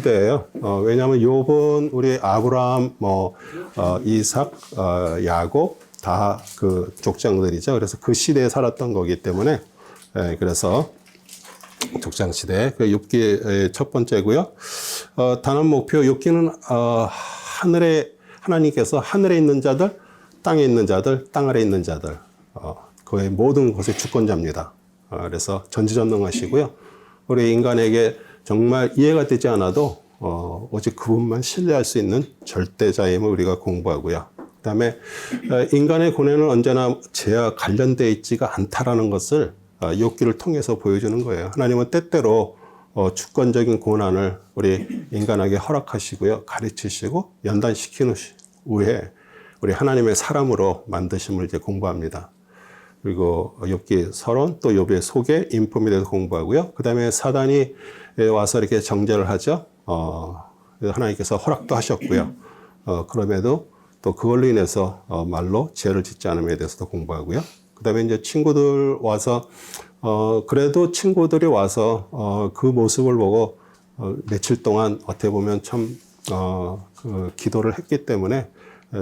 시대예요. 왜냐하면 욥은 우리 아브라함, 이삭, 야곱 다 그 족장들이죠. 그래서 그 시대에 살았던 거기 때문에 그래서 족장 시대 그 욥기의 첫 번째고요. 단원 목표 욥기는 하나님께서 하늘에 있는 자들, 땅에 있는 자들, 땅 아래 있는 자들, 그의 모든 것의 주권자입니다. 그래서 전지전능하시고요. 우리 인간에게 정말 이해가 되지 않아도 오직 그분만 신뢰할 수 있는 절대자임을 우리가 공부하고요. 그 다음에 인간의 고뇌는 언제나 죄와 관련되어 있지가 않다라는 것을 욥기를 통해서 보여주는 거예요. 하나님은 때때로 주권적인 고난을 우리 인간에게 허락하시고요. 가르치시고 연단시키는 후에 우리 하나님의 사람으로 만드심을 이제 공부합니다. 그리고 욥기 서론, 또 욥의 소개, 인품에 대해서 공부하고요. 그 다음에 사단이 와서 이렇게 정죄를 하죠. 하나님께서 허락도 하셨고요. 그럼에도 또 그걸로 인해서 말로 죄를 짓지 않음에 대해서도 공부하고요. 그 다음에 이제 친구들 와서, 그래도 친구들이 와서 그 모습을 보고 며칠 동안 어떻게 보면 참, 그 기도를 했기 때문에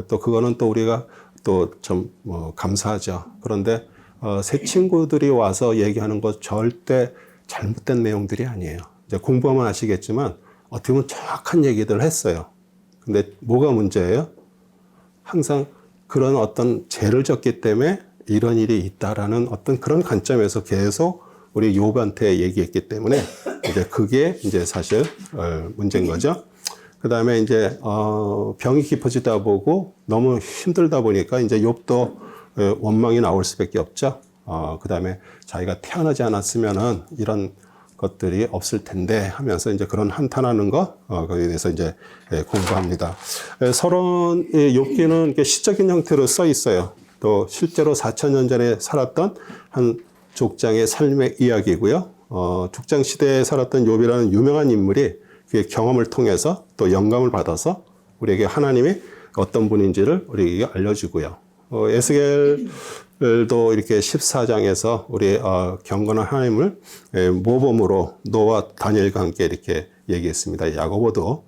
또 그거는 또 우리가 또 좀 감사하죠. 그런데 새 친구들이 와서 얘기하는 것 절대 잘못된 내용들이 아니에요. 이제 공부하면 아시겠지만 어떻게 보면 정확한 얘기들을 했어요. 근데 뭐가 문제예요? 항상 그런 어떤 죄를 졌기 때문에 이런 일이 있다라는 어떤 그런 관점에서 계속 우리 욥한테 얘기했기 때문에 이제 그게 이제 사실 문제인 거죠. 그 다음에 이제 병이 깊어지다 보고 너무 힘들다 보니까 이제 욥도 원망이 나올 수밖에 없죠. 그 다음에 자기가 태어나지 않았으면은 이런 것들이 없을 텐데 하면서 이제 그런 한탄하는 거 거기에 대해서 이제 공부합니다. 서론 욥기는 이렇게 시적인 형태로 써 있어요. 또 실제로 4,000년 전에 살았던 한 족장의 삶의 이야기고요. 족장 시대에 살았던 욥이라는 유명한 인물이 그 경험을 통해서 또 영감을 받아서 우리에게 하나님이 어떤 분인지를 우리에게 알려주고요. 에스겔도 이렇게 14장에서 우리 경건한 하나님을 모범으로 노아 다니엘과 함께 이렇게 얘기했습니다. 야고보도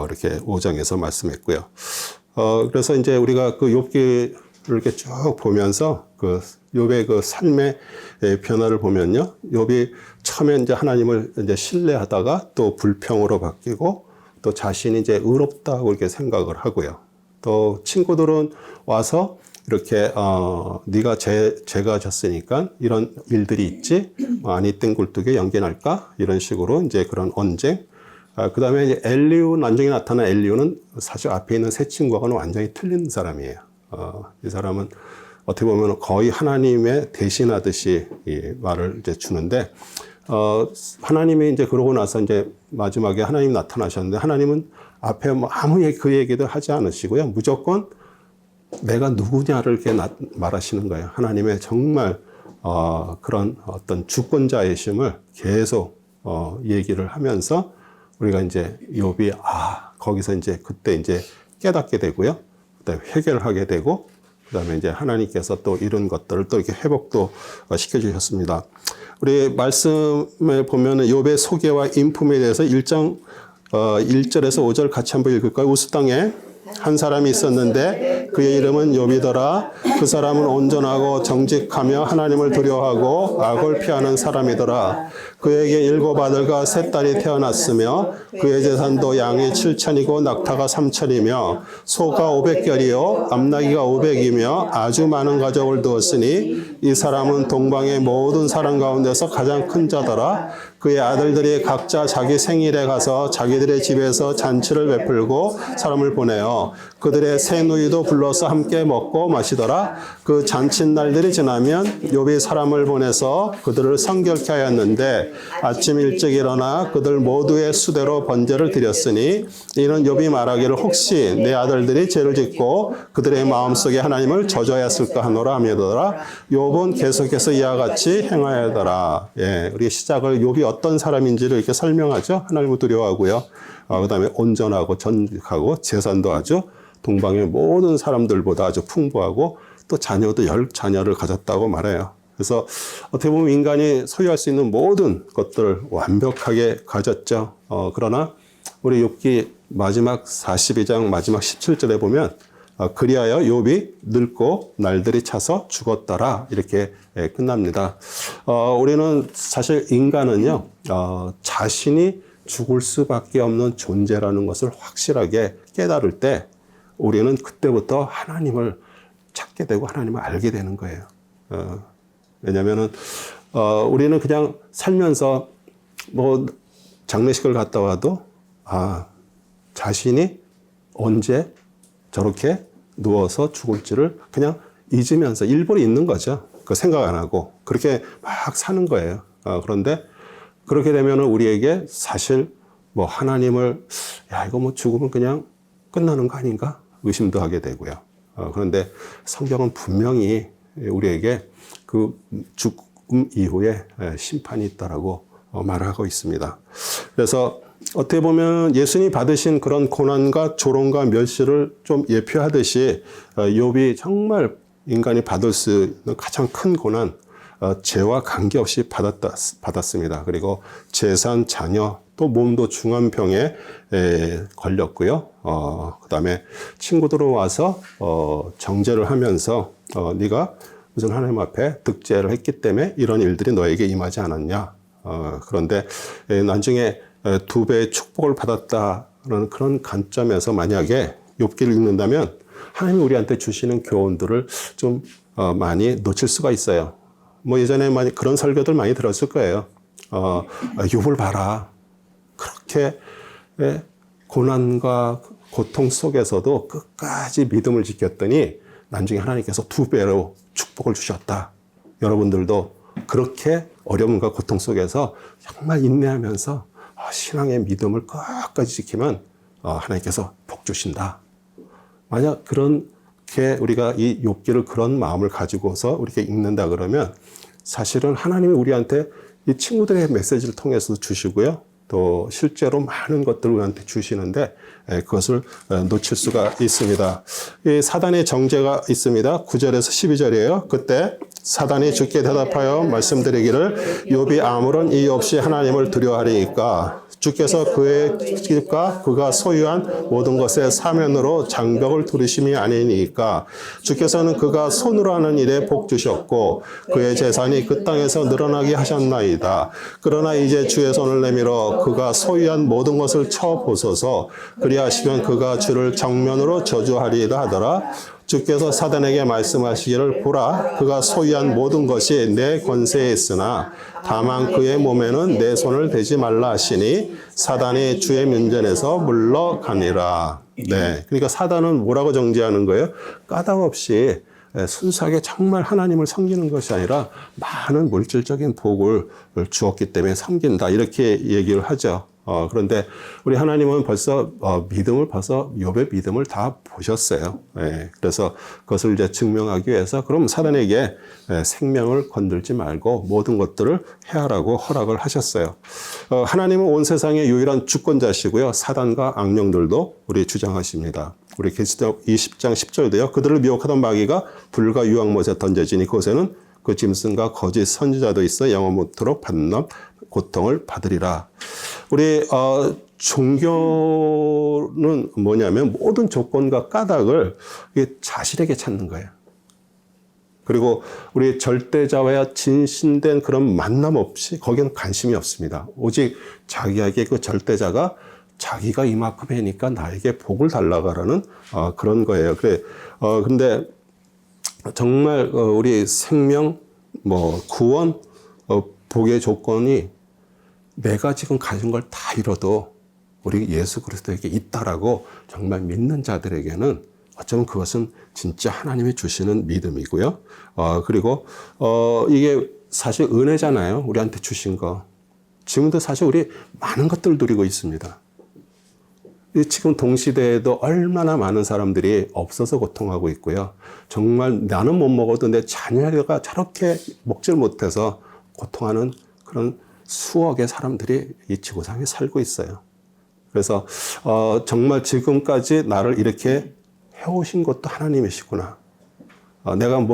이렇게 5장에서 말씀했고요. 그래서 이제 우리가 그 욥기를 이렇게 쭉 보면서 그 욥의 그 삶의 변화를 보면요. 욥이 처음에 이제 하나님을 이제 신뢰하다가 또 불평으로 바뀌고 또 자신이 이제 의롭다고 이렇게 생각을 하고요. 또 친구들은 와서 이렇게 네가 죄가 졌으니까 이런 일들이 있지 아니 땡굴뚝에 연기날까 이런 식으로 이제 그런 언쟁. 그다음에 이제 엘리우 난중에 나타난 엘리우는 사실 앞에 있는 세 친구하고는 완전히 틀린 사람이에요. 이 사람은 어떻게 보면 거의 하나님의 대신하듯이 이 말을 이제 주는데, 하나님이 이제 그러고 나서 이제 마지막에 하나님이 나타나셨는데, 하나님은 앞에 뭐 아무 그 얘기도 하지 않으시고요. 무조건 내가 누구냐를 이렇게 말하시는 거예요. 하나님의 정말, 그런 어떤 주권자이심을 계속, 얘기를 하면서 우리가 이제 욥이, 거기서 이제 그때 이제 깨닫게 되고요. 그다음에 해결을 하게 되고, 그 다음에 이제 하나님께서 또 이런 것들을 또 이렇게 회복도 시켜주셨습니다. 우리 말씀에 보면은 욥의 소개와 인품에 대해서 1장 1절에서 5절 같이 한번 읽을까요? 우스 땅에 한 사람이 있었는데 그의 이름은 욥이더라. 그 사람은 온전하고 정직하며 하나님을 두려워하고 악을 피하는 사람이더라. 그에게 7 아들과 3 딸이 태어났으며 그의 재산도 양이 7,000이고 낙타가 3,000이며 소가 500결이요 암나기가 500이며 아주 많은 가족을 두었으니 이 사람은 동방의 모든 사람 가운데서 가장 큰 자더라. 그의 아들들이 각자 자기 생일에 가서 자기들의 집에서 잔치를 베풀고 사람을 보내어 그들의 새 누이도 불러서 함께 먹고 마시더라. 그 잔칫날들이 지나면 욥이 사람을 보내서 그들을 성결케 하였는데 아침 일찍 일어나 그들 모두의 수대로 번제를 드렸으니 이는 욥이 말하기를 혹시 내 아들들이 죄를 짓고 그들의 마음속에 하나님을 저주하였을까 하노라 하며더라. 욥은 계속해서 이와 같이 행하여더라. 예, 우리 시작을 욥이 어떤 사람인지를 이렇게 설명하죠. 하나님을 두려워하고요. 그 다음에 온전하고 전직하고 재산도 아주 동방의 모든 사람들보다 아주 풍부하고 또 자녀도 10자녀를 가졌다고 말해요. 그래서 어떻게 보면 인간이 소유할 수 있는 모든 것들을 완벽하게 가졌죠. 그러나 우리 욥기 마지막 42장 마지막 17절에 보면 그리하여 욥이 늙고 날들이 차서 죽었더라 이렇게 끝납니다. 우리는 사실 인간은요 자신이 죽을 수밖에 없는 존재라는 것을 확실하게 깨달을 때 우리는 그때부터 하나님을 찾게 되고 하나님을 알게 되는 거예요. 왜냐하면은 우리는 그냥 살면서 뭐 장례식을 갔다 와도 자신이 언제 저렇게 누워서 죽을지를 그냥 잊으면서 일부러 있는 거죠. 그 생각 안 하고 그렇게 막 사는 거예요. 그런데 그렇게 되면은 우리에게 사실 뭐 하나님을 이거 뭐 죽으면 그냥 끝나는 거 아닌가 의심도 하게 되고요. 그런데 성경은 분명히 우리에게 그 죽음 이후에 심판이 있다라고 말하고 있습니다. 그래서 어떻게 보면 예수님이 받으신 그런 고난과 조롱과 멸시를 좀 예표하듯이 욥이 정말 인간이 받을 수 있는 가장 큰 고난, 죄와 관계없이 받았습니다. 그리고 재산, 자녀, 또 몸도 중한 병에 걸렸고요. 그다음에 친구들은 와서 정죄를 하면서 네가 무슨 하나님 앞에 득죄를 했기 때문에 이런 일들이 너에게 임하지 않았냐. 그런데 나중에 2배의 축복을 받았다는 그런 관점에서 만약에 욥기를 읽는다면 하나님이 우리한테 주시는 교훈들을 좀 많이 놓칠 수가 있어요. 뭐 예전에 많이 그런 설교들 많이 들었을 거예요. 욥을 봐라. 그렇게 고난과 고통 속에서도 끝까지 믿음을 지켰더니 나중에 하나님께서 2배로 축복을 주셨다. 여러분들도 그렇게 어려움과 고통 속에서 정말 인내하면서 신앙의 믿음을 끝까지 지키면 하나님께서 복 주신다. 만약 그렇게 우리가 이 욥기를 그런 마음을 가지고서 이렇게 읽는다 그러면 사실은 하나님이 우리한테 이 친구들의 메시지를 통해서 주시고요. 또 실제로 많은 것들을 우리한테 주시는데 그것을 놓칠 수가 있습니다. 이 사단의 정죄가 있습니다. 9절에서 12절이에요. 그때 사단이 주께 대답하여 말씀드리기를 욥이 아무런 이유 없이 하나님을 두려워하리이까 주께서 그의 집과 그가 소유한 모든 것의 사면으로 장벽을 두르심이 아니니까 주께서는 그가 손으로 하는 일에 복 주셨고 그의 재산이 그 땅에서 늘어나게 하셨나이다. 그러나 이제 주의 손을 내밀어 그가 소유한 모든 것을 쳐보소서. 그리하시면 그가 주를 정면으로 저주하리이다 하더라. 주께서 사단에게 말씀하시기를 보라 그가 소유한 모든 것이 내 권세에 있으나 다만 그의 몸에는 내 손을 대지 말라 하시니 사단이 주의 면전에서 물러가니라. 네, 그러니까 사단은 뭐라고 정죄하는 거예요? 까닭 없이 순수하게 정말 하나님을 섬기는 것이 아니라 많은 물질적인 복을 주었기 때문에 섬긴다 이렇게 얘기를 하죠. 그런데 우리 하나님은 벌써 믿음을 벌써 욥의 믿음을 다 보셨어요. 그래서 그것을 이제 증명하기 위해서 그럼 사단에게 생명을 건들지 말고 모든 것들을 해하라고 허락을 하셨어요. 하나님은 온 세상의 유일한 주권자시고요. 사단과 악령들도 우리 주장하십니다. 우리 계시록 20장 10절도요. 그들을 미혹하던 마귀가 불과 유황못에 던져지니 그곳에는 그 짐승과 거짓 선지자도 있어 영원토록 받는 고통을 받으리라. 우리 종교는 뭐냐면 모든 조건과 까닭을 자신에게 찾는 거예요. 그리고 우리 절대자와 진신된 그런 만남 없이 거기는 관심이 없습니다. 오직 자기에게 그 절대자가 자기가 이만큼 하니까 나에게 복을 달라가라는 그런 거예요. 근데 정말 우리 생명, 구원, 복의 조건이 내가 지금 가진 걸 다 잃어도 우리 예수 그리스도에게 있다라고 정말 믿는 자들에게는 어쩌면 그것은 진짜 하나님이 주시는 믿음이고요. 그리고 이게 사실 은혜잖아요. 우리한테 주신 거. 지금도 사실 우리 많은 것들을 누리고 있습니다. 지금 동시대에도 얼마나 많은 사람들이 없어서 고통하고 있고요. 정말 나는 못 먹어도 내 자녀가 저렇게 먹질 못해서 고통하는 그런 수억의 사람들이 이 지구상에 살고 있어요. 그래서 정말 지금까지 나를 이렇게 해오신 것도 하나님이시구나. 내가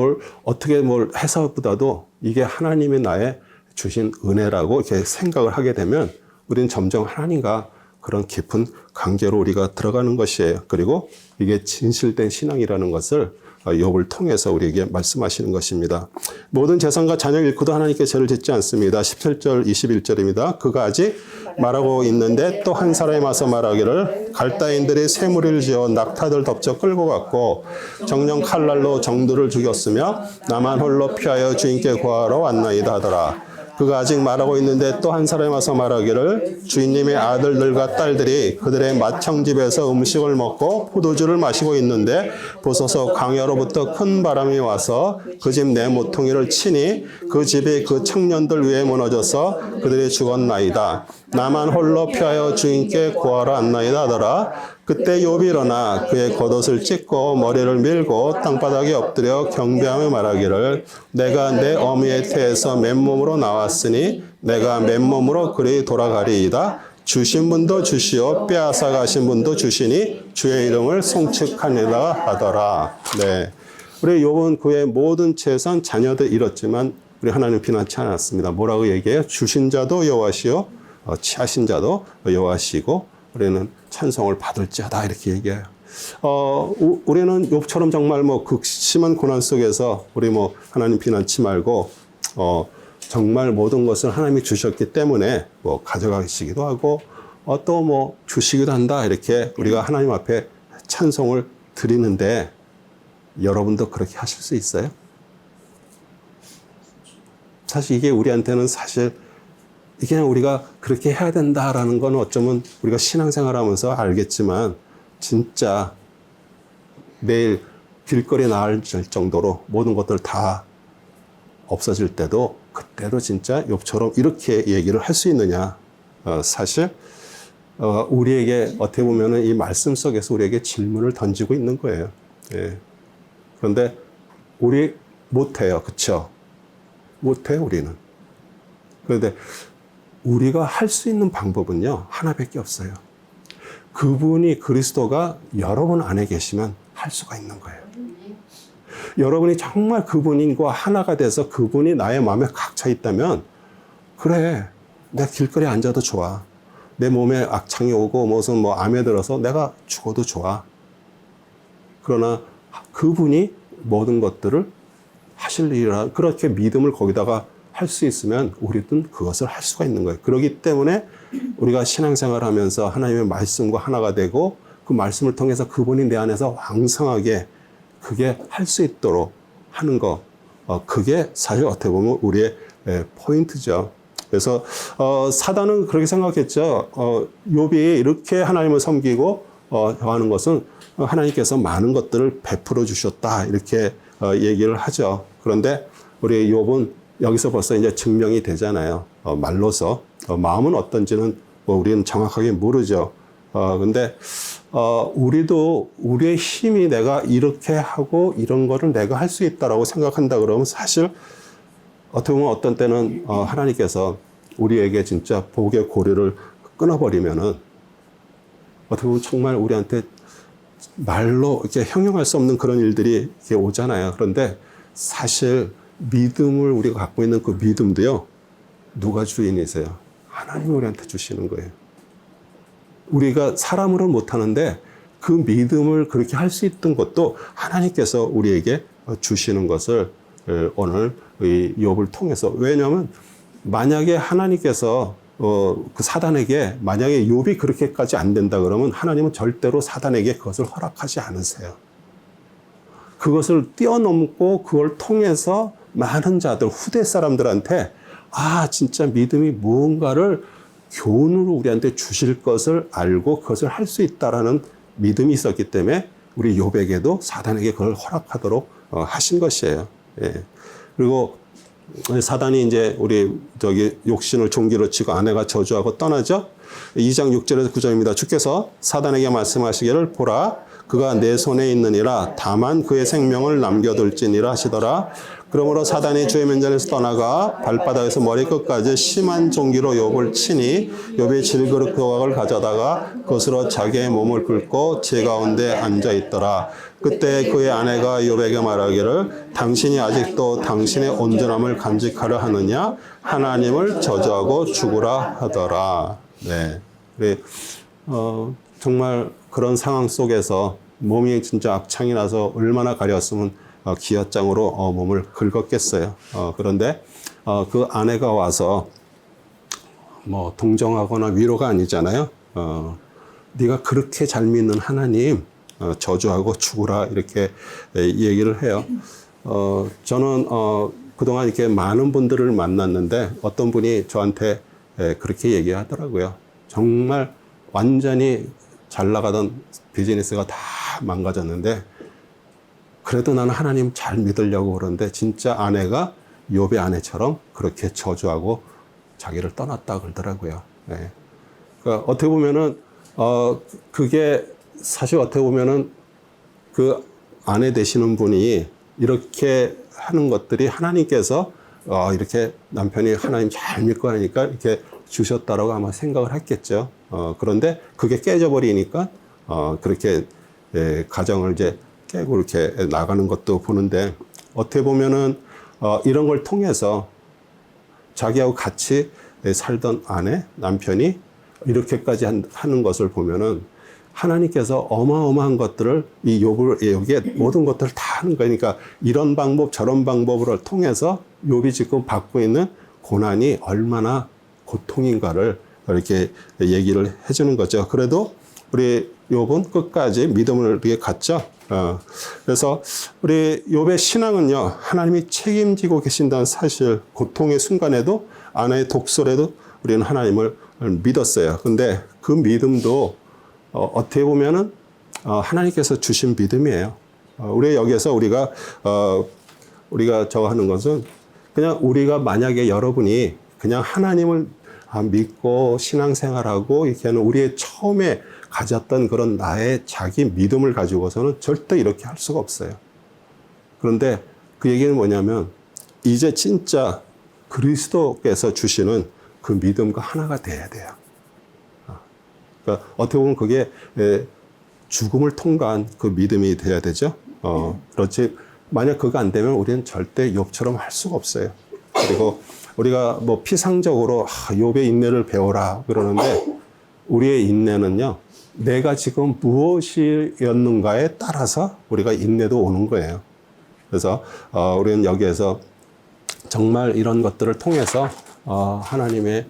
어떻게 해서보다도 이게 하나님이 나의 주신 은혜라고 이렇게 생각을 하게 되면 우리는 점점 하나님과 그런 깊은 관계로 우리가 들어가는 것이에요. 그리고 이게 진실된 신앙이라는 것을 욥을 통해서 우리에게 말씀하시는 것입니다. 모든 재산과 자녀 잃고도 하나님께 죄를 짓지 않습니다. 17절 21절입니다. 그가 아직 말하고 있는데 또 한 사람이 와서 말하기를 갈다인들이 쇠무리를 지어 낙타들 덮쳐 끌고 갔고 정령 칼날로 정도를 죽였으며 나만 홀로 피하여 주인께 구하러 왔나이다 하더라. 그가 아직 말하고 있는데 또 한 사람이 와서 말하기를 주인님의 아들들과 딸들이 그들의 맏형집에서 음식을 먹고 포도주를 마시고 있는데 보소서 광야로부터 큰 바람이 와서 그 집 내 모퉁이를 치니 그 집이 그 청년들 위에 무너져서 그들이 죽었나이다. 나만 홀로 피하여 주인께 구하러 왔나이다 하더라. 그때 욥이 일어나 그의 겉옷을 찢고 머리를 밀고 땅바닥에 엎드려 경배하며 말하기를 내가 내 어미의 태에서 맨몸으로 나왔으니 내가 맨몸으로 그리 돌아가리이다. 주신 분도 주시오 빼앗아 가신 분도 주시니 주의 이름을 송축하니라 하더라. 네, 우리 욥은 그의 모든 재산 자녀들 잃었지만 우리 하나님 비난치 않았습니다. 뭐라고 얘기해요? 주신 자도 여호와시요 취하신 자도 여호와시고 우리는 찬송을 받을지어다 이렇게 얘기해요. 우리는 욥처럼 정말 뭐 극심한 고난 속에서 우리 뭐 하나님 비난치 말고 정말 모든 것을 하나님이 주셨기 때문에 뭐 가져가시기도 하고 또 뭐 주시기도 한다 이렇게 우리가 하나님 앞에 찬송을 드리는데 여러분도 그렇게 하실 수 있어요? 사실 이게 우리한테는 사실 이게 그냥 우리가 그렇게 해야 된다라는 건 어쩌면 우리가 신앙생활하면서 알겠지만 진짜 매일 길거리에 나갈 정도로 모든 것들 다 없어질 때도 그때도 진짜 욥처럼 이렇게 얘기를 할 수 있느냐. 사실 우리에게 어떻게 보면은 이 말씀 속에서 우리에게 질문을 던지고 있는 거예요. 예. 그런데 우리 못해요. 그렇죠? 못해요 우리는. 그런데 우리가 할 수 있는 방법은요, 하나밖에 없어요. 그분이 그리스도가 여러분 안에 계시면 할 수가 있는 거예요. 여러분이 정말 그분과 하나가 돼서 그분이 나의 마음에 갇혀 있다면, 그래, 내가 길거리에 앉아도 좋아. 내 몸에 악창이 오고 무슨 뭐 암에 들어서 내가 죽어도 좋아. 그러나 그분이 모든 것들을 하실 일이라 그렇게 믿음을 거기다가 할 수 있으면 우리는 그것을 할 수가 있는 거예요. 그렇기 때문에 우리가 신앙생활 하면서 하나님의 말씀과 하나가 되고 그 말씀을 통해서 그분이 내 안에서 왕성하게 그게 할 수 있도록 하는 거. 그게 사실 어떻게 보면 우리의 포인트죠. 그래서 사단은 그렇게 생각했죠. 욥이 이렇게 하나님을 섬기고 하는 것은 하나님께서 많은 것들을 베풀어 주셨다 이렇게 얘기를 하죠. 그런데 우리 욥은 여기서 벌써 이제 증명이 되잖아요. 말로서. 마음은 어떤지는 뭐 우리는 정확하게 모르죠. 근데 우리도 우리의 힘이 내가 이렇게 하고 이런 거를 내가 할 수 있다라고 생각한다 그러면 사실 어떻게 보면 어떤 때는 하나님께서 우리에게 진짜 복의 고리를 끊어버리면은 어떻게 보면 정말 우리한테 말로 이렇게 형용할 수 없는 그런 일들이 이렇게 오잖아요. 그런데 사실 믿음을 우리가 갖고 있는 그 믿음도요, 누가 주인이세요? 하나님이 우리한테 주시는 거예요. 우리가 사람으로는 못하는데 그 믿음을 그렇게 할 수 있던 것도 하나님께서 우리에게 주시는 것을 오늘 이 욥을 통해서, 왜냐하면 만약에 하나님께서 그 사단에게 만약에 욥이 그렇게까지 안 된다 그러면 하나님은 절대로 사단에게 그것을 허락하지 않으세요. 그것을 뛰어넘고 그걸 통해서 많은 자들, 후대 사람들한테 진짜 믿음이 무언가를 교훈으로 우리한테 주실 것을 알고 그것을 할 수 있다라는 믿음이 있었기 때문에 우리 욥에게도 사단에게 그걸 허락하도록 하신 것이에요. 예. 그리고 사단이 이제 우리 욕심을 종기로 치고 아내가 저주하고 떠나죠. 2장 6절에서 9절입니다. 주께서 사단에게 말씀하시기를 보라 그가 내 손에 있느니라 다만 그의 생명을 남겨둘지니라 하시더라. 그러므로 사단이 주의 면전에서 떠나가 발바닥에서 머리끝까지 심한 종기로 욥을 치니 욥이 질그릇 조각을 가져다가 그것으로 자기의 몸을 긁고 제 가운데 앉아 있더라. 그때 그의 아내가 욥에게 말하기를 당신이 아직도 당신의 온전함을 간직하려 하느냐 하나님을 저주하고 죽으라 하더라. 네. 정말 그런 상황 속에서 몸이 진짜 악창이 나서 얼마나 가렸으면 기엇장으로 몸을 긁었겠어요. 그런데 그 아내가 와서 뭐 동정하거나 위로가 아니잖아요. 네가 그렇게 잘 믿는 하나님 저주하고 죽으라 이렇게 얘기를 해요. 저는 그동안 이렇게 많은 분들을 만났는데 어떤 분이 저한테 그렇게 얘기하더라고요. 정말 완전히 잘 나가던 비즈니스가 다 망가졌는데 그래도 나는 하나님 잘 믿으려고 그러는데 진짜 아내가 욥의 아내처럼 그렇게 저주하고 자기를 떠났다 그러더라고요. 네. 그러니까 어떻게 보면은 그게 사실 어떻게 보면은 그 아내 되시는 분이 이렇게 하는 것들이 하나님께서 이렇게 남편이 하나님 잘 믿고 하니까 이렇게 주셨다라고 아마 생각을 했겠죠. 그런데 그게 깨져버리니까 그렇게 가정을 이제 깨고 이렇게 나가는 것도 보는데 어떻게 보면은 이런 걸 통해서 자기하고 같이 살던 아내, 남편이 이렇게까지 하는 것을 보면은 하나님께서 어마어마한 것들을 이 욥을 여기에 모든 것들을 다 하는 거니까 이런 방법 저런 방법을 통해서 욥이 지금 받고 있는 고난이 얼마나 고통인가를 이렇게 얘기를 해주는 거죠. 그래도 우리 욥은 끝까지 믿음을 이렇게 갖죠. 그래서 우리 욥의 신앙은요, 하나님이 책임지고 계신다는 사실, 고통의 순간에도 아내의 독설에도 우리는 하나님을 믿었어요. 근데 그 믿음도 어떻게 보면은 하나님께서 주신 믿음이에요. 우리 여기에서 우리가 저거 하는 것은 그냥 우리가 만약에 여러분이 그냥 하나님을 믿고 신앙생활하고 이렇게 하는 우리의 처음에 가졌던 그런 나의 자기 믿음을 가지고서는 절대 이렇게 할 수가 없어요. 그런데 그 얘기는 뭐냐면 이제 진짜 그리스도께서 주시는 그 믿음과 하나가 돼야 돼요. 그러니까 어떻게 보면 그게 죽음을 통과한 그 믿음이 돼야 되죠. 그렇지 만약 그거 안 되면 우리는 절대 욥처럼 할 수가 없어요. 그리고 우리가 뭐 피상적으로 욥의 인내를 배워라 그러는데 우리의 인내는요, 내가 지금 무엇이었는가에 따라서 우리가 인내도 오는 거예요. 그래서 우리는 여기에서 정말 이런 것들을 통해서 하나님의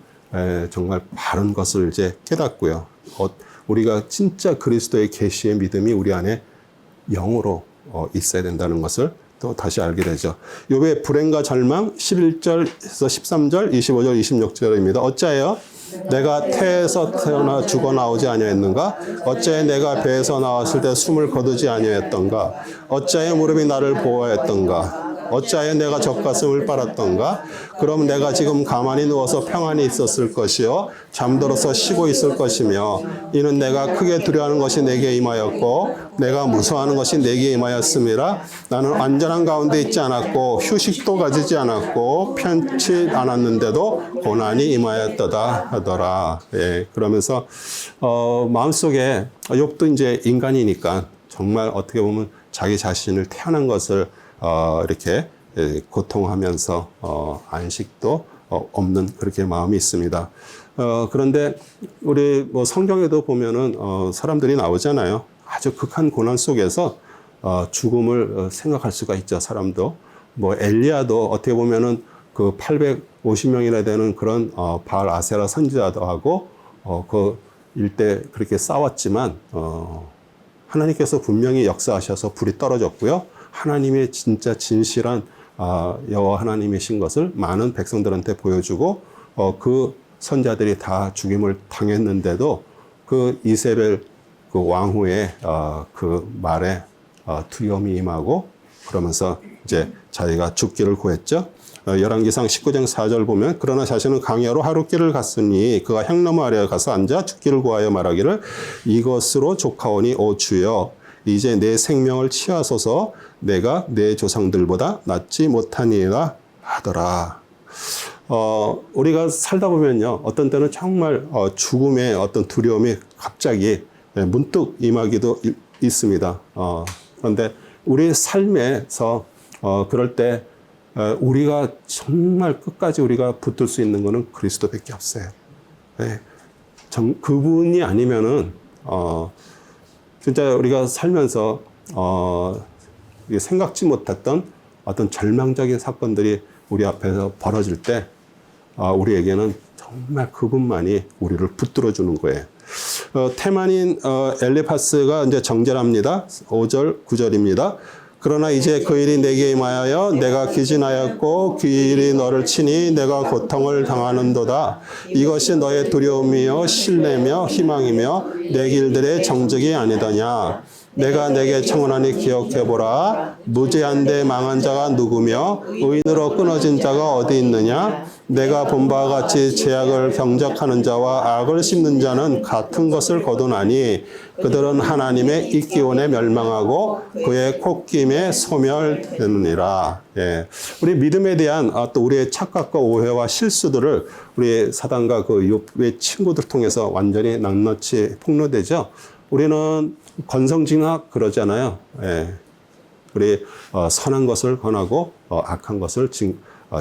정말 바른 것을 이제 깨닫고요. 우리가 진짜 그리스도의 계시의 믿음이 우리 안에 영으로 있어야 된다는 것을 또 다시 알게 되죠. 욥의 불행과 절망 11절에서 13절, 25절, 26절입니다. 어찌하여 내가 태에서 태어나 죽어 나오지 아니하였는가? 어찌하여 내가 배에서 나왔을 때 숨을 거두지 아니하였던가? 어찌하여 무릎이 나를 보호하였던가? 어찌하여 내가 젖가슴을 빨았던가? 그럼 내가 지금 가만히 누워서 평안히 있었을 것이요 잠들어서 쉬고 있을 것이며 이는 내가 크게 두려워하는 것이 내게 임하였고 내가 무서워하는 것이 내게 임하였음이라. 나는 안전한 가운데 있지 않았고 휴식도 가지지 않았고 편치 않았는데도 고난이 임하였도다 하더라. 예, 그러면서 마음속에 욥도 이제 인간이니까 정말 어떻게 보면 자기 자신을 태어난 것을 이렇게 고통하면서 안식도 없는 그렇게 마음이 있습니다. 그런데 우리 뭐 성경에도 보면은 사람들이 나오잖아요. 아주 극한 고난 속에서 죽음을 생각할 수가 있죠. 사람도 뭐 엘리야도 어떻게 보면은 그 850명이나 되는 그런 바알 아세라 선지자도 하고 그 일대 그렇게 싸웠지만 하나님께서 분명히 역사하셔서 불이 떨어졌고요. 하나님의 진짜 진실한 여호와 하나님이신 것을 많은 백성들한테 보여주고 그 선자들이 다 죽임을 당했는데도 그 이세벨 그 왕후의 그 말에 두려움이 임하고 그러면서 이제 자기가 죽기를 구했죠. 열왕기상 19장 4절 보면 그러나 자신은 강야로 하룻길을 갔으니 그가 향나무 아래에 가서 앉아 죽기를 구하여 말하기를 이것으로 족하오니 오 주여 이제 내 생명을 취하소서 내가 내 조상들보다 낫지 못하니라 하더라. 우리가 살다 보면요, 어떤 때는 정말 죽음의 어떤 두려움이 갑자기 문득 임하기도 있습니다. 그런데 우리 삶에서 그럴 때 우리가 정말 끝까지 우리가 붙들 수 있는 것은 그리스도밖에 없어요. 네. 그분이 아니면은 진짜 우리가 살면서 생각지 못했던 어떤 절망적인 사건들이 우리 앞에서 벌어질 때 우리에게는 정말 그분만이 우리를 붙들어 주는 거예요. 테만인 엘리파스가 이제 정죄합니다. 5절, 9절입니다. 그러나 이제 그 일이 내게 임하여 내가 기진하였고 그 일이 너를 치니 내가 고통을 당하는도다. 이것이 너의 두려움이요 신뢰며 희망이며 내 길들의 정적이 아니더냐. 내가 내게 청하니 기억해보라. 무죄한데 망한 자가 누구며 의인으로 끊어진 자가 어디 있느냐. 내가 본 바와 같이 죄악을 경작하는 자와 악을 씹는 자는 같은 것을 거두나니 그들은 하나님의 익기온에 멸망하고 그의 콧김에 소멸되느니라. 예. 우리 믿음에 대한 또 우리의 착각과 오해와 실수들을 우리 사단과 그 욥의 친구들 통해서 완전히 낱낱이 폭로되죠. 우리는 건성징악 그러잖아요. 예. 우리 선한 것을 권하고 악한 것을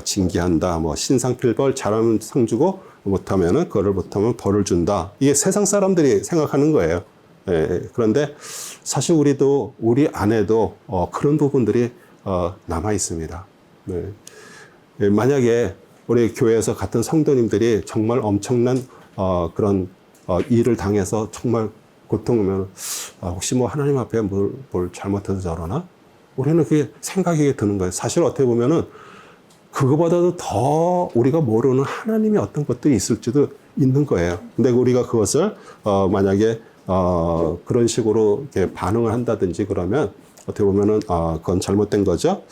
징계한다. 뭐 신상필벌 잘하면 상 주고 못하면은 그거를 못하면 벌을 준다. 이게 세상 사람들이 생각하는 거예요. 예. 그런데 사실 우리도 우리 안에도 그런 부분들이 남아 있습니다. 네. 예. 만약에 우리 교회에서 같은 성도님들이 정말 엄청난 그런 일을 당해서 정말 고통이면 혹시 뭐 하나님 앞에 뭘 잘못해서 저러나? 우리는 그게 생각이 드는 거예요. 사실 어떻게 보면은 그거보다도 더 우리가 모르는 하나님의 어떤 것들이 있을지도 있는 거예요. 근데 우리가 그것을 만약에 그런 식으로 이렇게 반응을 한다든지 그러면 어떻게 보면은 그건 잘못된 거죠.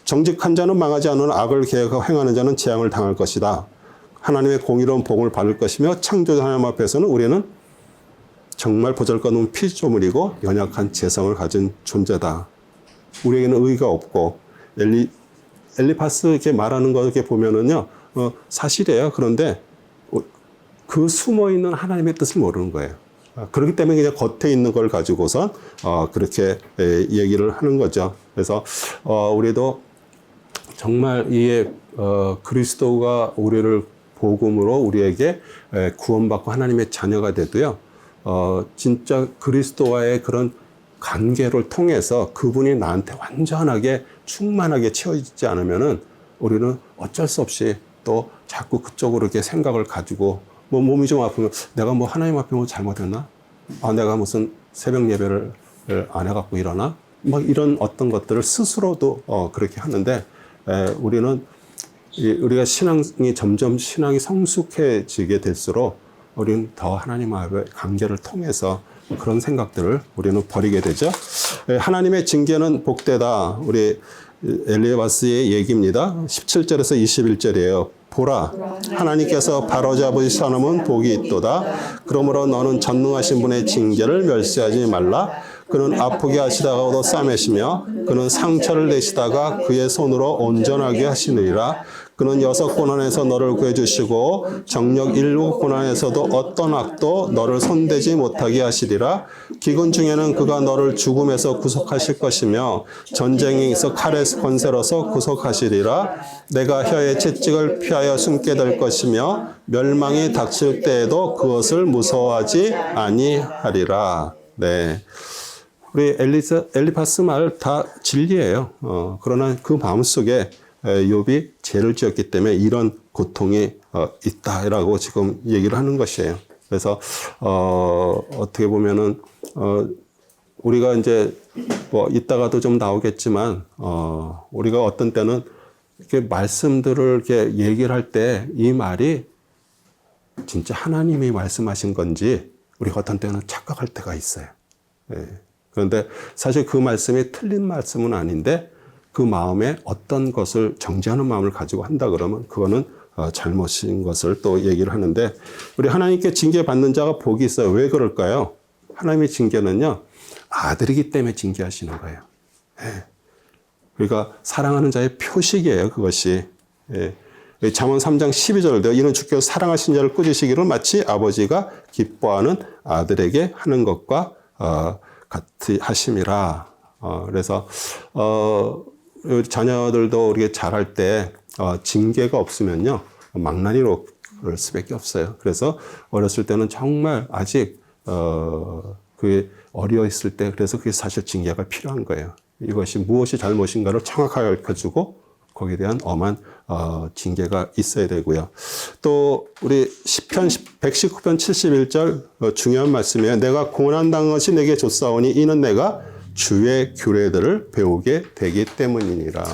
정직한 자는 망하지 않는 악을 계획하고 행하는 자는 재앙을 당할 것이다. 하나님의 공의로운 복을 받을 것이며 창조자 하나님 앞에서는 우리는 정말 보잘것없는 피조물이고 연약한 재성을 가진 존재다. 우리에게는 의의가 없고 엘리파스 이렇게 말하는 거 이렇게 보면은요 사실이에요. 그런데 그 숨어 있는 하나님의 뜻을 모르는 거예요. 그렇기 때문에 그냥 겉에 있는 걸 가지고선 그렇게 얘기를 하는 거죠. 그래서 우리도 정말 이게 그리스도가 우리를 복음으로 우리에게 구원받고 하나님의 자녀가 돼도요. 진짜 그리스도와의 그런 관계를 통해서 그분이 나한테 완전하게 충만하게 채워지지 않으면은 우리는 어쩔 수 없이 또 자꾸 그쪽으로 이렇게 생각을 가지고 뭐 몸이 좀 아프면 내가 뭐 하나님 앞에 뭐 잘못했나? 내가 무슨 새벽 예배를 안 해갖고 일어나? 뭐 이런 어떤 것들을 스스로도 그렇게 하는데 우리는 우리가 점점 신앙이 성숙해지게 될수록 우리는 더 하나님과의 관계를 통해서 그런 생각들을 우리는 버리게 되죠. 하나님의 징계는 복되다. 우리 엘리바스의 얘기입니다. 17절에서 21절이에요. 보라, 하나님께서 바로잡으신 사람은 복이 있도다. 그러므로 너는 전능하신 분의 징계를 멸시하지 말라. 그는 아프게 하시다가도 싸매시며 그는 상처를 내시다가 그의 손으로 온전하게 하시느니라. 그는 6고난에서 너를 구해주시고 정력 7고난에서도 어떤 악도 너를 손대지 못하게 하시리라. 기근 중에는 그가 너를 죽음에서 구속하실 것이며 전쟁에서 칼의 권세로서 구속하시리라. 내가 혀의 채찍을 피하여 숨게 될 것이며 멸망이 닥칠 때에도 그것을 무서워하지 아니하리라. 네. 우리 엘리파스 말 다 진리예요. 그러나 그 마음속에 욥이 죄를 지었기 때문에 이런 고통이 있다라고 지금 얘기를 하는 것이에요. 그래서 어떻게 보면은 우리가 이제 뭐 이따가도 좀 나오겠지만 우리가 어떤 때는 이렇게 말씀들을 이렇게 얘기를 할 때 이 말이 진짜 하나님이 말씀하신 건지 우리가 어떤 때는 착각할 때가 있어요. 예. 그런데 사실 그 말씀이 틀린 말씀은 아닌데 그 마음에 어떤 것을 정죄하는 마음을 가지고 한다 그러면 그거는 잘못인 것을 또 얘기를 하는데 우리 하나님께 징계받는 자가 복이 있어요. 왜 그럴까요? 하나님의 징계는요. 아들이기 때문에 징계하시는 거예요. 예. 그러니까 사랑하는 자의 표식이에요. 그것이. 예. 잠언 3장 12절에도 이는 주께서 사랑하신 자를 꾸짖으시기를 마치 아버지가 기뻐하는 아들에게 하는 것과 같이 하심이라. 그래서 자녀들도 우리가 잘할 때 징계가 없으면요 망나니로 그럴 수밖에 없어요. 그래서 어렸을 때는 정말 아직 그게 어려 있을 때 그래서 그게 사실 징계가 필요한 거예요. 이것이 무엇이 잘못인가를 정확하게 가르쳐주고 거기에 대한 엄한 징계가 있어야 되고요. 또 우리 시편 119편 71절 중요한 말씀이에요. 내가 고난당한 것이 내게 줬사오니 이는 내가 주의 규례들을 배우게 되기 때문이니라.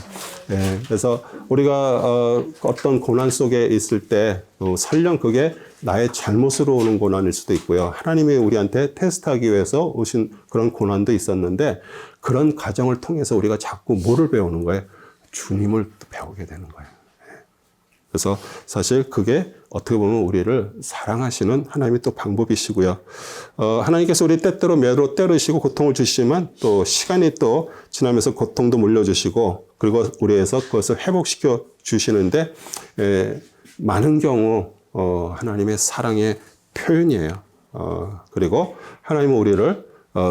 네, 그래서 우리가 어떤 고난 속에 있을 때 설령 그게 나의 잘못으로 오는 고난일 수도 있고요. 하나님이 우리한테 테스트하기 위해서 오신 그런 고난도 있었는데 그런 과정을 통해서 우리가 자꾸 뭐를 배우는 거예요? 주님을 배우게 되는 거예요. 그래서 사실 그게 어떻게 보면 우리를 사랑하시는 하나님의 또 방법이시고요. 하나님께서 우리 때때로 매로 때리시고 고통을 주시지만 또 시간이 또 지나면서 고통도 물려주시고 그리고 우리에서 그것을 회복시켜 주시는데 많은 경우 하나님의 사랑의 표현이에요. 그리고 하나님은 우리를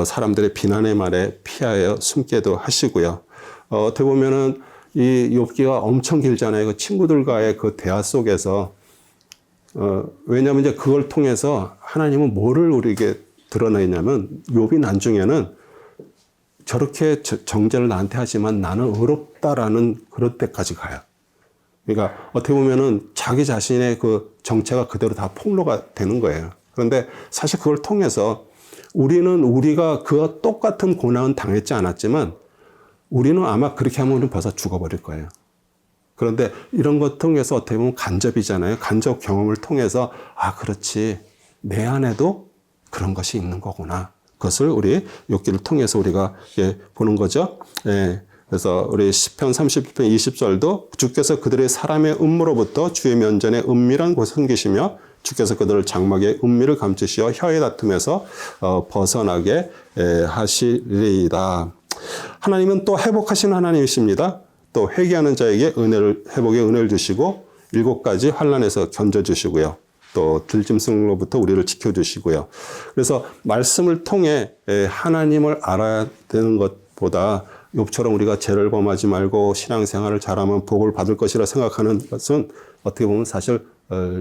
사람들의 비난의 말에 피하여 숨게도 하시고요. 어떻게 보면은 이 욥기가 엄청 길잖아요. 그 친구들과의 그 대화 속에서 왜냐하면 이제 그걸 통해서 하나님은 뭐를 우리에게 드러내냐면 욥이 나중에는 저렇게 정죄를 나한테 하지만 나는 의롭다라는 그럴 때까지 가요. 그러니까 어떻게 보면은 자기 자신의 그 정체가 그대로 다 폭로가 되는 거예요. 그런데 사실 그걸 통해서 우리는 우리가 그와 똑같은 고난은 당했지 않았지만 우리는 아마 그렇게 하면 우리는 벌써 죽어버릴 거예요. 그런데 이런 것 통해서 어떻게 보면 간접이잖아요. 간접 경험을 통해서 아 그렇지 내 안에도 그런 것이 있는 거구나. 그것을 우리 욥기를 통해서 우리가 보는 거죠. 예. 그래서 우리 시편 31편 20절도 주께서 그들의 사람의 음모로부터 주의 면전에 은밀한 곳을 숨기시며 주께서 그들을 장막에 은밀을 감추시어 혀의 다툼에서 벗어나게 하시리이다. 하나님은 또 회복하시는 하나님이십니다. 또 회개하는 자에게 회복의 은혜를 주시고 7가지 환난에서 견뎌주시고요. 또 들짐승으로부터 우리를 지켜주시고요. 그래서 말씀을 통해 하나님을 알아야 되는 것보다 욥처럼 우리가 죄를 범하지 말고 신앙생활을 잘하면 복을 받을 것이라 생각하는 것은 어떻게 보면 사실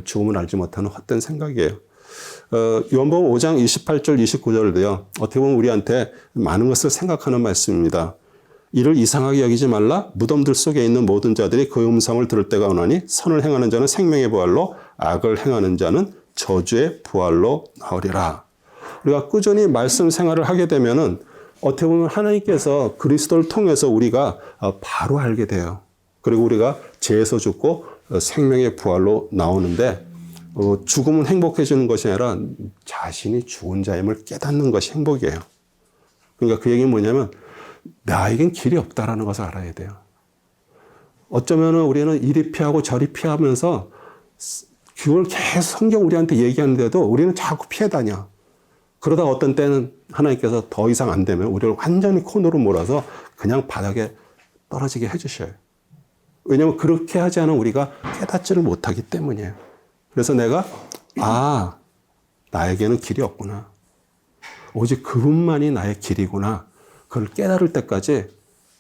죽음을 알지 못하는 헛된 생각이에요. 요한복음 5장 28절 29절도요. 어떻게 보면 우리한테 많은 것을 생각하는 말씀입니다. 이를 이상하게 여기지 말라. 무덤들 속에 있는 모든 자들이 그 음성을 들을 때가 오나니 선을 행하는 자는 생명의 부활로 악을 행하는 자는 저주의 부활로 나오리라. 우리가 꾸준히 말씀 생활을 하게 되면은 어떻게 보면 하나님께서 그리스도를 통해서 우리가 바로 알게 돼요. 그리고 우리가 죄에서 죽고 생명의 부활로 나오는데 죽음은 행복해지는 것이 아니라 자신이 죽은 자임을 깨닫는 것이 행복이에요. 그러니까 그 얘기는 뭐냐면 나에겐 길이 없다라는 것을 알아야 돼요. 어쩌면 우리는 이리 피하고 저리 피하면서 그걸 계속 성경 우리한테 얘기하는데도 우리는 자꾸 피해 다녀. 그러다 어떤 때는 하나님께서 더 이상 안 되면 우리를 완전히 코너로 몰아서 그냥 바닥에 떨어지게 해주셔요. 왜냐하면 그렇게 하지 않으면 우리가 깨닫지를 못하기 때문이에요. 그래서 내가 나에게는 길이 없구나. 오직 그분만이 나의 길이구나. 그걸 깨달을 때까지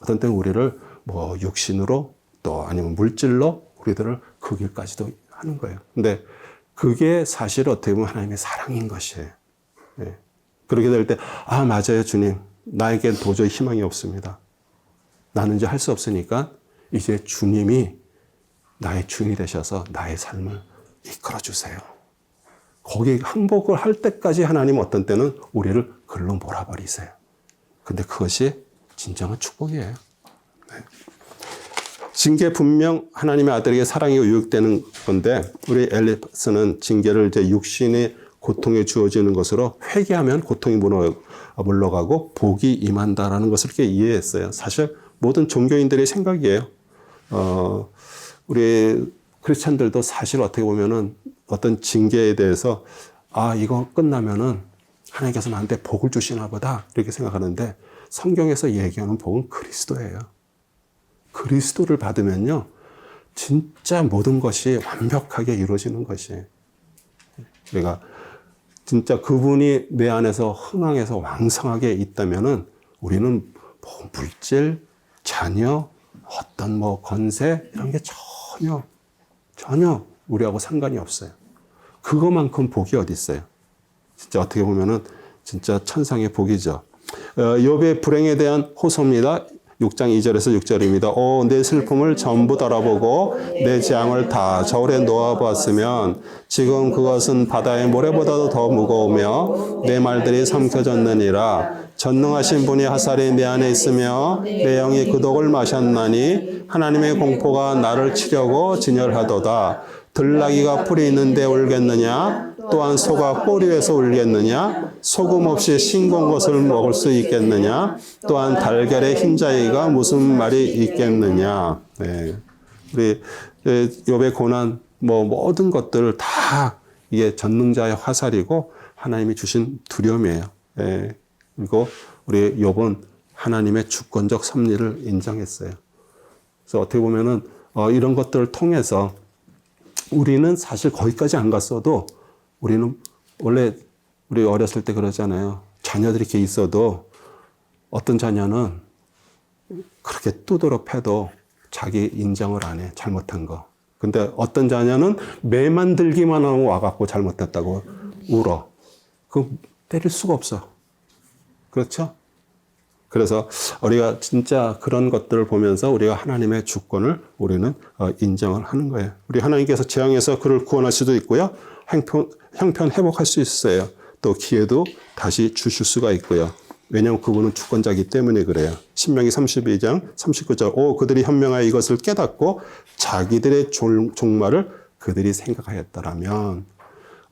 어떤 때는 우리를 뭐 육신으로 또 아니면 물질로 우리들을 그 길까지도 하는 거예요. 근데 그게 사실 어떻게 보면 하나님의 사랑인 것이에요. 네. 그렇게 될 때 맞아요 주님. 나에겐 도저히 희망이 없습니다. 나는 이제 할 수 없으니까 이제 주님이 나의 주인이 되셔서 나의 삶을 이끌어 주세요. 거기 항복을 할 때까지 하나님은 어떤 때는 우리를 글로 몰아버리세요. 근데 그것이 진정한 축복이에요. 네. 징계 분명 하나님의 아들에게 사랑이 의욕되는 건데 우리 엘리파스는 징계를 이제 육신의 고통에 주어지는 것으로 회개하면 고통이 물러가고 복이 임한다라는 것을 이렇게 이해했어요. 사실 모든 종교인들의 생각이에요. 우리 크리스찬들도 사실 어떻게 보면은 어떤 징계에 대해서 이거 끝나면은 하나님께서 나한테 복을 주시나 보다 이렇게 생각하는데 성경에서 얘기하는 복은 그리스도예요. 그리스도를 받으면요 진짜 모든 것이 완벽하게 이루어지는 것이에요. 그러니까 진짜 그분이 내 안에서 흥황해서 왕성하게 있다면은 우리는 뭐 물질, 자녀, 어떤 뭐 권세 이런 게 전혀 우리하고 상관이 없어요. 그거만큼 복이 어디 있어요? 진짜 어떻게 보면은 진짜 천상의 복이죠. 욥의 불행에 대한 호소입니다. 6장 2절에서 6절입니다. 오, 내 슬픔을 전부 돌아보고 내 재앙을 다 저울에 놓아보았으면 지금 그것은 바다의 모래보다도 더 무거우며 내 말들이 삼켜졌느니라. 전능하신 분이 화살이 내 안에 있으며 내 영이 그 독을 마셨나니 하나님의 공포가 나를 치려고 진열하도다. 들나귀가 풀이 있는데 울겠느냐? 또한 소가 꼬리 위에서 울겠느냐? 소금 없이 싱거운 것을 먹을 수 있겠느냐? 또한 달걀의 흰자위가 무슨 말이 있겠느냐? 네. 우리 욥의 고난, 모든 것들 다 이게 전능자의 화살이고 하나님이 주신 두려움이에요. 네. 그리고 우리 욥은 하나님의 주권적 섭리를 인정했어요. 그래서 어떻게 보면은 이런 것들을 통해서 우리는 사실 거기까지 안 갔어도 우리는 원래 우리 어렸을 때 그러잖아요. 자녀들이 이렇게 있어도 어떤 자녀는 그렇게 두드러 패도 자기 인정을 안 해. 잘못한 거. 근데 어떤 자녀는 매만 들기만 하고 와갖고 잘못했다고 울어. 그거 때릴 수가 없어. 그렇죠? 그래서 우리가 진짜 그런 것들을 보면서 우리가 하나님의 주권을 우리는 인정을 하는 거예요. 우리 하나님께서 재앙에서 그를 구원할 수도 있고요. 형편 회복할 수 있어요. 또 기회도 다시 주실 수가 있고요. 왜냐하면 그분은 주권자이기 때문에 그래요. 신명기 32장 39절 오 그들이 현명하여 이것을 깨닫고 자기들의 종말을 그들이 생각하였다라면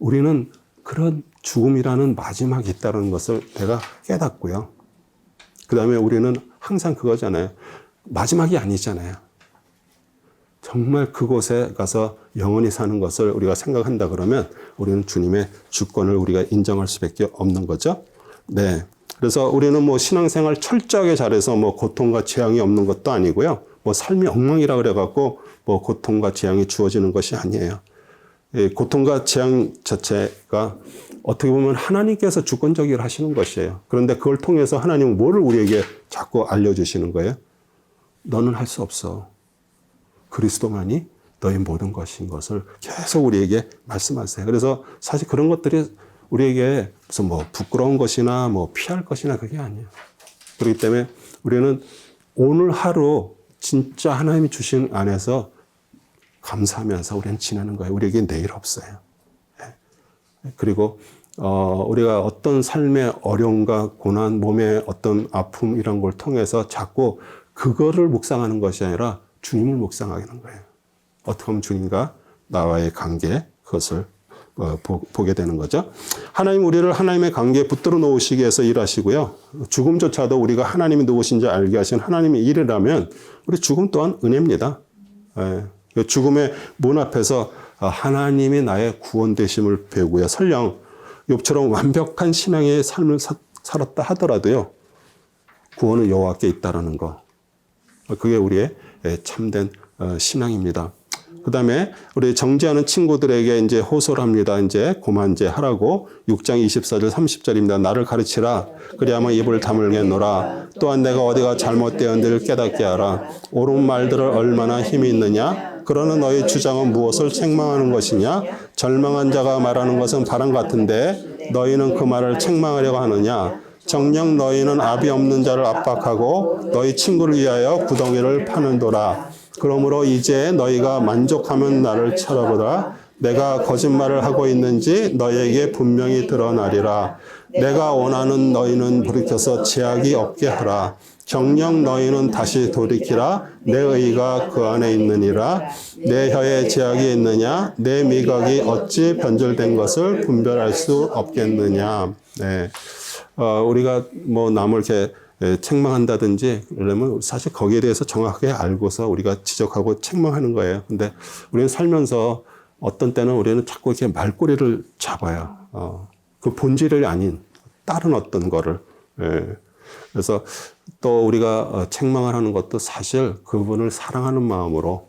우리는 그런 죽음이라는 마지막이 있다는 것을 내가 깨닫고요. 그 다음에 우리는 항상 그거잖아요. 마지막이 아니잖아요. 정말 그곳에 가서 영원히 사는 것을 우리가 생각한다 그러면 우리는 주님의 주권을 우리가 인정할 수밖에 없는 거죠. 네. 그래서 우리는 신앙생활 철저하게 잘해서 고통과 재앙이 없는 것도 아니고요. 삶이 엉망이라 그래갖고 고통과 재앙이 주어지는 것이 아니에요. 고통과 재앙 자체가 어떻게 보면 하나님께서 주권적으로 하시는 것이에요. 그런데 그걸 통해서 하나님은 뭐를 우리에게 자꾸 알려주시는 거예요? 너는 할 수 없어. 그리스도만이 너의 모든 것인 것을 계속 우리에게 말씀하세요. 그래서 사실 그런 것들이 우리에게 무슨 부끄러운 것이나 피할 것이나 그게 아니에요. 그렇기 때문에 우리는 오늘 하루 진짜 하나님이 주신 안에서 감사하면서 우리는 지내는 거예요. 우리에게 내일 없어요. 그리고 우리가 어떤 삶의 어려움과 고난, 몸의 어떤 아픔 이런 걸 통해서 자꾸 그거를 묵상하는 것이 아니라 주님을 묵상하는 거예요. 어떻게 하면 주님과 나와의 관계 그것을 보게 되는 거죠. 하나님 우리를 하나님의 관계에 붙들어 놓으시기 위해서 일하시고요. 죽음조차도 우리가 하나님이 누구신지 알게 하신 하나님의 일이라면 우리 죽음 또한 은혜입니다. 죽음의 문 앞에서 하나님이 나의 구원 되심을 배우고요. 설령 욥처럼 완벽한 신앙의 삶을 살았다 하더라도요. 구원은 여호와께 있다라는 거. 그게 우리의 참된 신앙입니다. 그 다음에 우리 정죄하는 친구들에게 이제 호소를 합니다. 이제 고만제 하라고 6장 24절 30절입니다. 나를 가르치라. 그리하면 입을 다물겠노라. 또한 내가 어디가 잘못되었는지를 깨닫게 하라. 옳은 말들을 얼마나 힘이 있느냐. 그러는 너희 주장은 무엇을 책망하는 것이냐. 절망한 자가 말하는 것은 바람 같은데 너희는 그 말을 책망하려고 하느냐. 정녕 너희는 압이 없는 자를 압박하고 너희 친구를 위하여 구덩이를 파는도라. 그러므로 이제 너희가 만족하면 나를 쳐다보라. 내가 거짓말을 하고 있는지 너희에게 분명히 드러나리라. 내가 원하는 너희는 돌이켜서 제약이 없게 하라. 정녕 너희는 다시 돌이키라. 내 의가 그 안에 있느니라. 내 혀에 제약이 있느냐. 내 미각이 어찌 변절된 것을 분별할 수 없겠느냐. 네. 우리가 남을 이렇게 책망한다든지 그러면 사실 거기에 대해서 정확하게 알고서 우리가 지적하고 책망하는 거예요. 근데 우리는 살면서 어떤 때는 우리는 자꾸 이렇게 말꼬리를 잡아요. 그 본질이 아닌 다른 어떤 거를. 그래서 또 우리가 책망을 하는 것도 사실 그분을 사랑하는 마음으로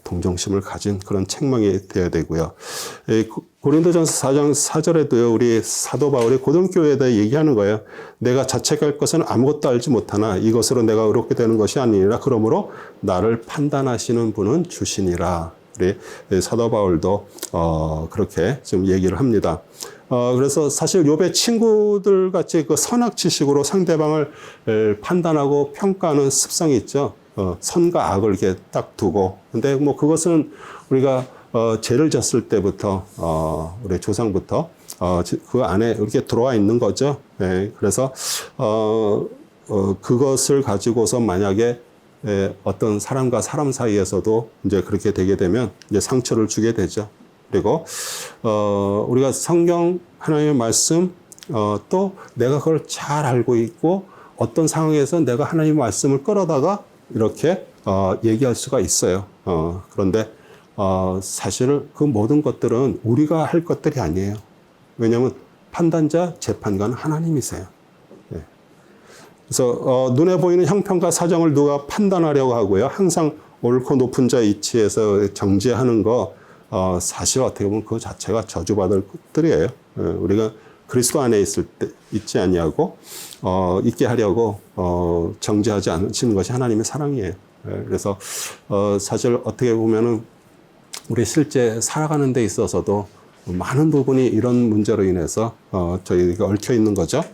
동정심을 가진 그런 책망이 되어야 되고요. 고린도전서 4장 4절에도요, 우리 사도 바울이 고등교회에 대해 얘기하는 거예요. 내가 자책할 것은 아무것도 알지 못하나 이것으로 내가 의롭게 되는 것이 아니니라. 그러므로 나를 판단하시는 분은 주시니라. 우리 사도 바울도 그렇게 지금 얘기를 합니다. 그래서 사실 욥의 친구들 같이 그 선악지식으로 상대방을 판단하고 평가하는 습성이 있죠. 선과 악을 이렇게 딱 두고. 근데 뭐 그것은 우리가 죄를 졌을 때부터 우리 조상부터 그 안에 이렇게 들어와 있는 거죠. 예, 그래서 그것을 가지고서 만약에 어떤 사람과 사람 사이에서도 이제 그렇게 되게 되면 이제 상처를 주게 되죠. 그리고 우리가 성경 하나님의 말씀 또 내가 그걸 잘 알고 있고 어떤 상황에서 내가 하나님의 말씀을 끌어다가 이렇게 얘기할 수가 있어요. 그런데 사실 그 모든 것들은 우리가 할 것들이 아니에요. 왜냐하면 판단자, 재판관은 하나님이세요. 예. 그래서 눈에 보이는 형편과 사정을 누가 판단하려고 하고요. 항상 옳고 높은 자 이치에서 정죄하는 거 사실 어떻게 보면 그 자체가 저주받을 것들이에요. 우리가 그리스도 안에 있지 아니하고 있게 하려고 정죄하지 않으시는 것이 하나님의 사랑이에요. 그래서 사실 어떻게 보면은 우리 실제 살아가는 데 있어서도 많은 부분이 이런 문제로 인해서 저희가 얽혀 있는 거죠.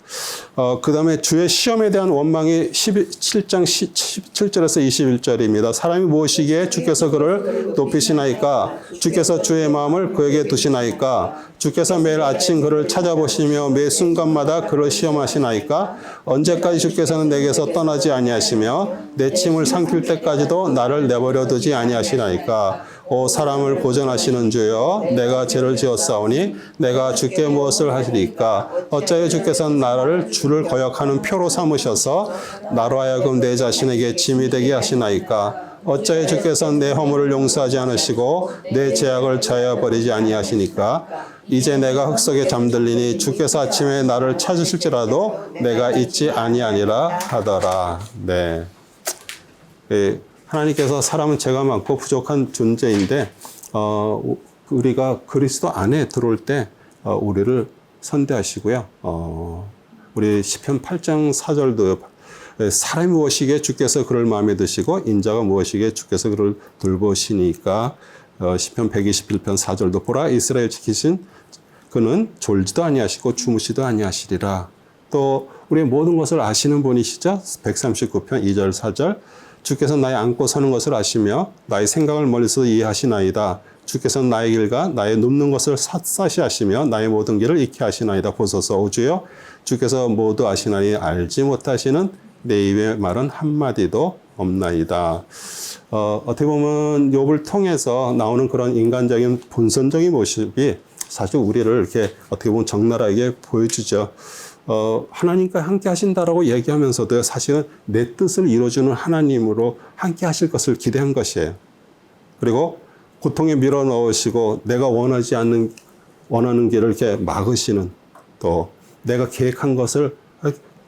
그 다음에 주의 시험에 대한 원망이 7장 17절에서 21절입니다. 사람이 무엇이기에 주께서 그를 높이시나이까? 주께서 주의 마음을 그에게 두시나이까? 주께서 매일 아침 그를 찾아보시며 매 순간마다 그를 시험하시나이까? 언제까지 주께서는 내게서 떠나지 아니하시며 내 침을 삼킬 때까지도 나를 내버려 두지 아니하시나이까? 오 사람을 보존하시는 주여, 내가 죄를 지었사오니 내가 주께 무엇을 하시리까? 어찌하여 주께서는 나를 주를 거역하는 표로 삼으셔서 나로 하여금 내 자신에게 짐이 되게 하시나이까? 어찌하여 주께서는 내 허물을 용서하지 않으시고 내 죄악을 자여 버리지 아니하시니까? 이제 내가 흙 속에 잠들리니 주께서 아침에 나를 찾으실지라도 내가 잊지 아니하니라 하더라. 네. 하나님께서 사람은 죄가 많고 부족한 존재인데 우리가 그리스도 안에 들어올 때 우리를 선대하시고요. 우리 시편 8장 4절도 사람이 무엇이기에 주께서 그를 마음에 드시고 인자가 무엇이기에 주께서 그를 돌보시니까 시편 121편 4절도 보라 이스라엘 지키신 그는 졸지도 아니하시고 주무시도 아니하시리라. 또 우리의 모든 것을 아시는 분이시죠. 139편 2절 4절 주께서 나의 앉고 서는 것을 아시며 나의 생각을 멀리서 이해하시나이다. 주께서는 나의 길과 나의 눕는 것을 샅샅이 아시며 나의 모든 길을 익히 아시나이다. 보소서 오 주여 주께서 모두 아시나니 알지 못하시는 내 입의 말은 한마디도 없나이다. 어떻게 보면 욥을 통해서 나오는 그런 인간적인 본선적인 모습이 사실 우리를 이렇게 어떻게 보면 적나라하게 보여주죠. 하나님과 함께 하신다라고 얘기하면서도 사실은 내 뜻을 이루어주는 하나님으로 함께 하실 것을 기대한 것이에요. 그리고 고통에 밀어 넣으시고 내가 원하는 길을 이렇게 막으시는 또 내가 계획한 것을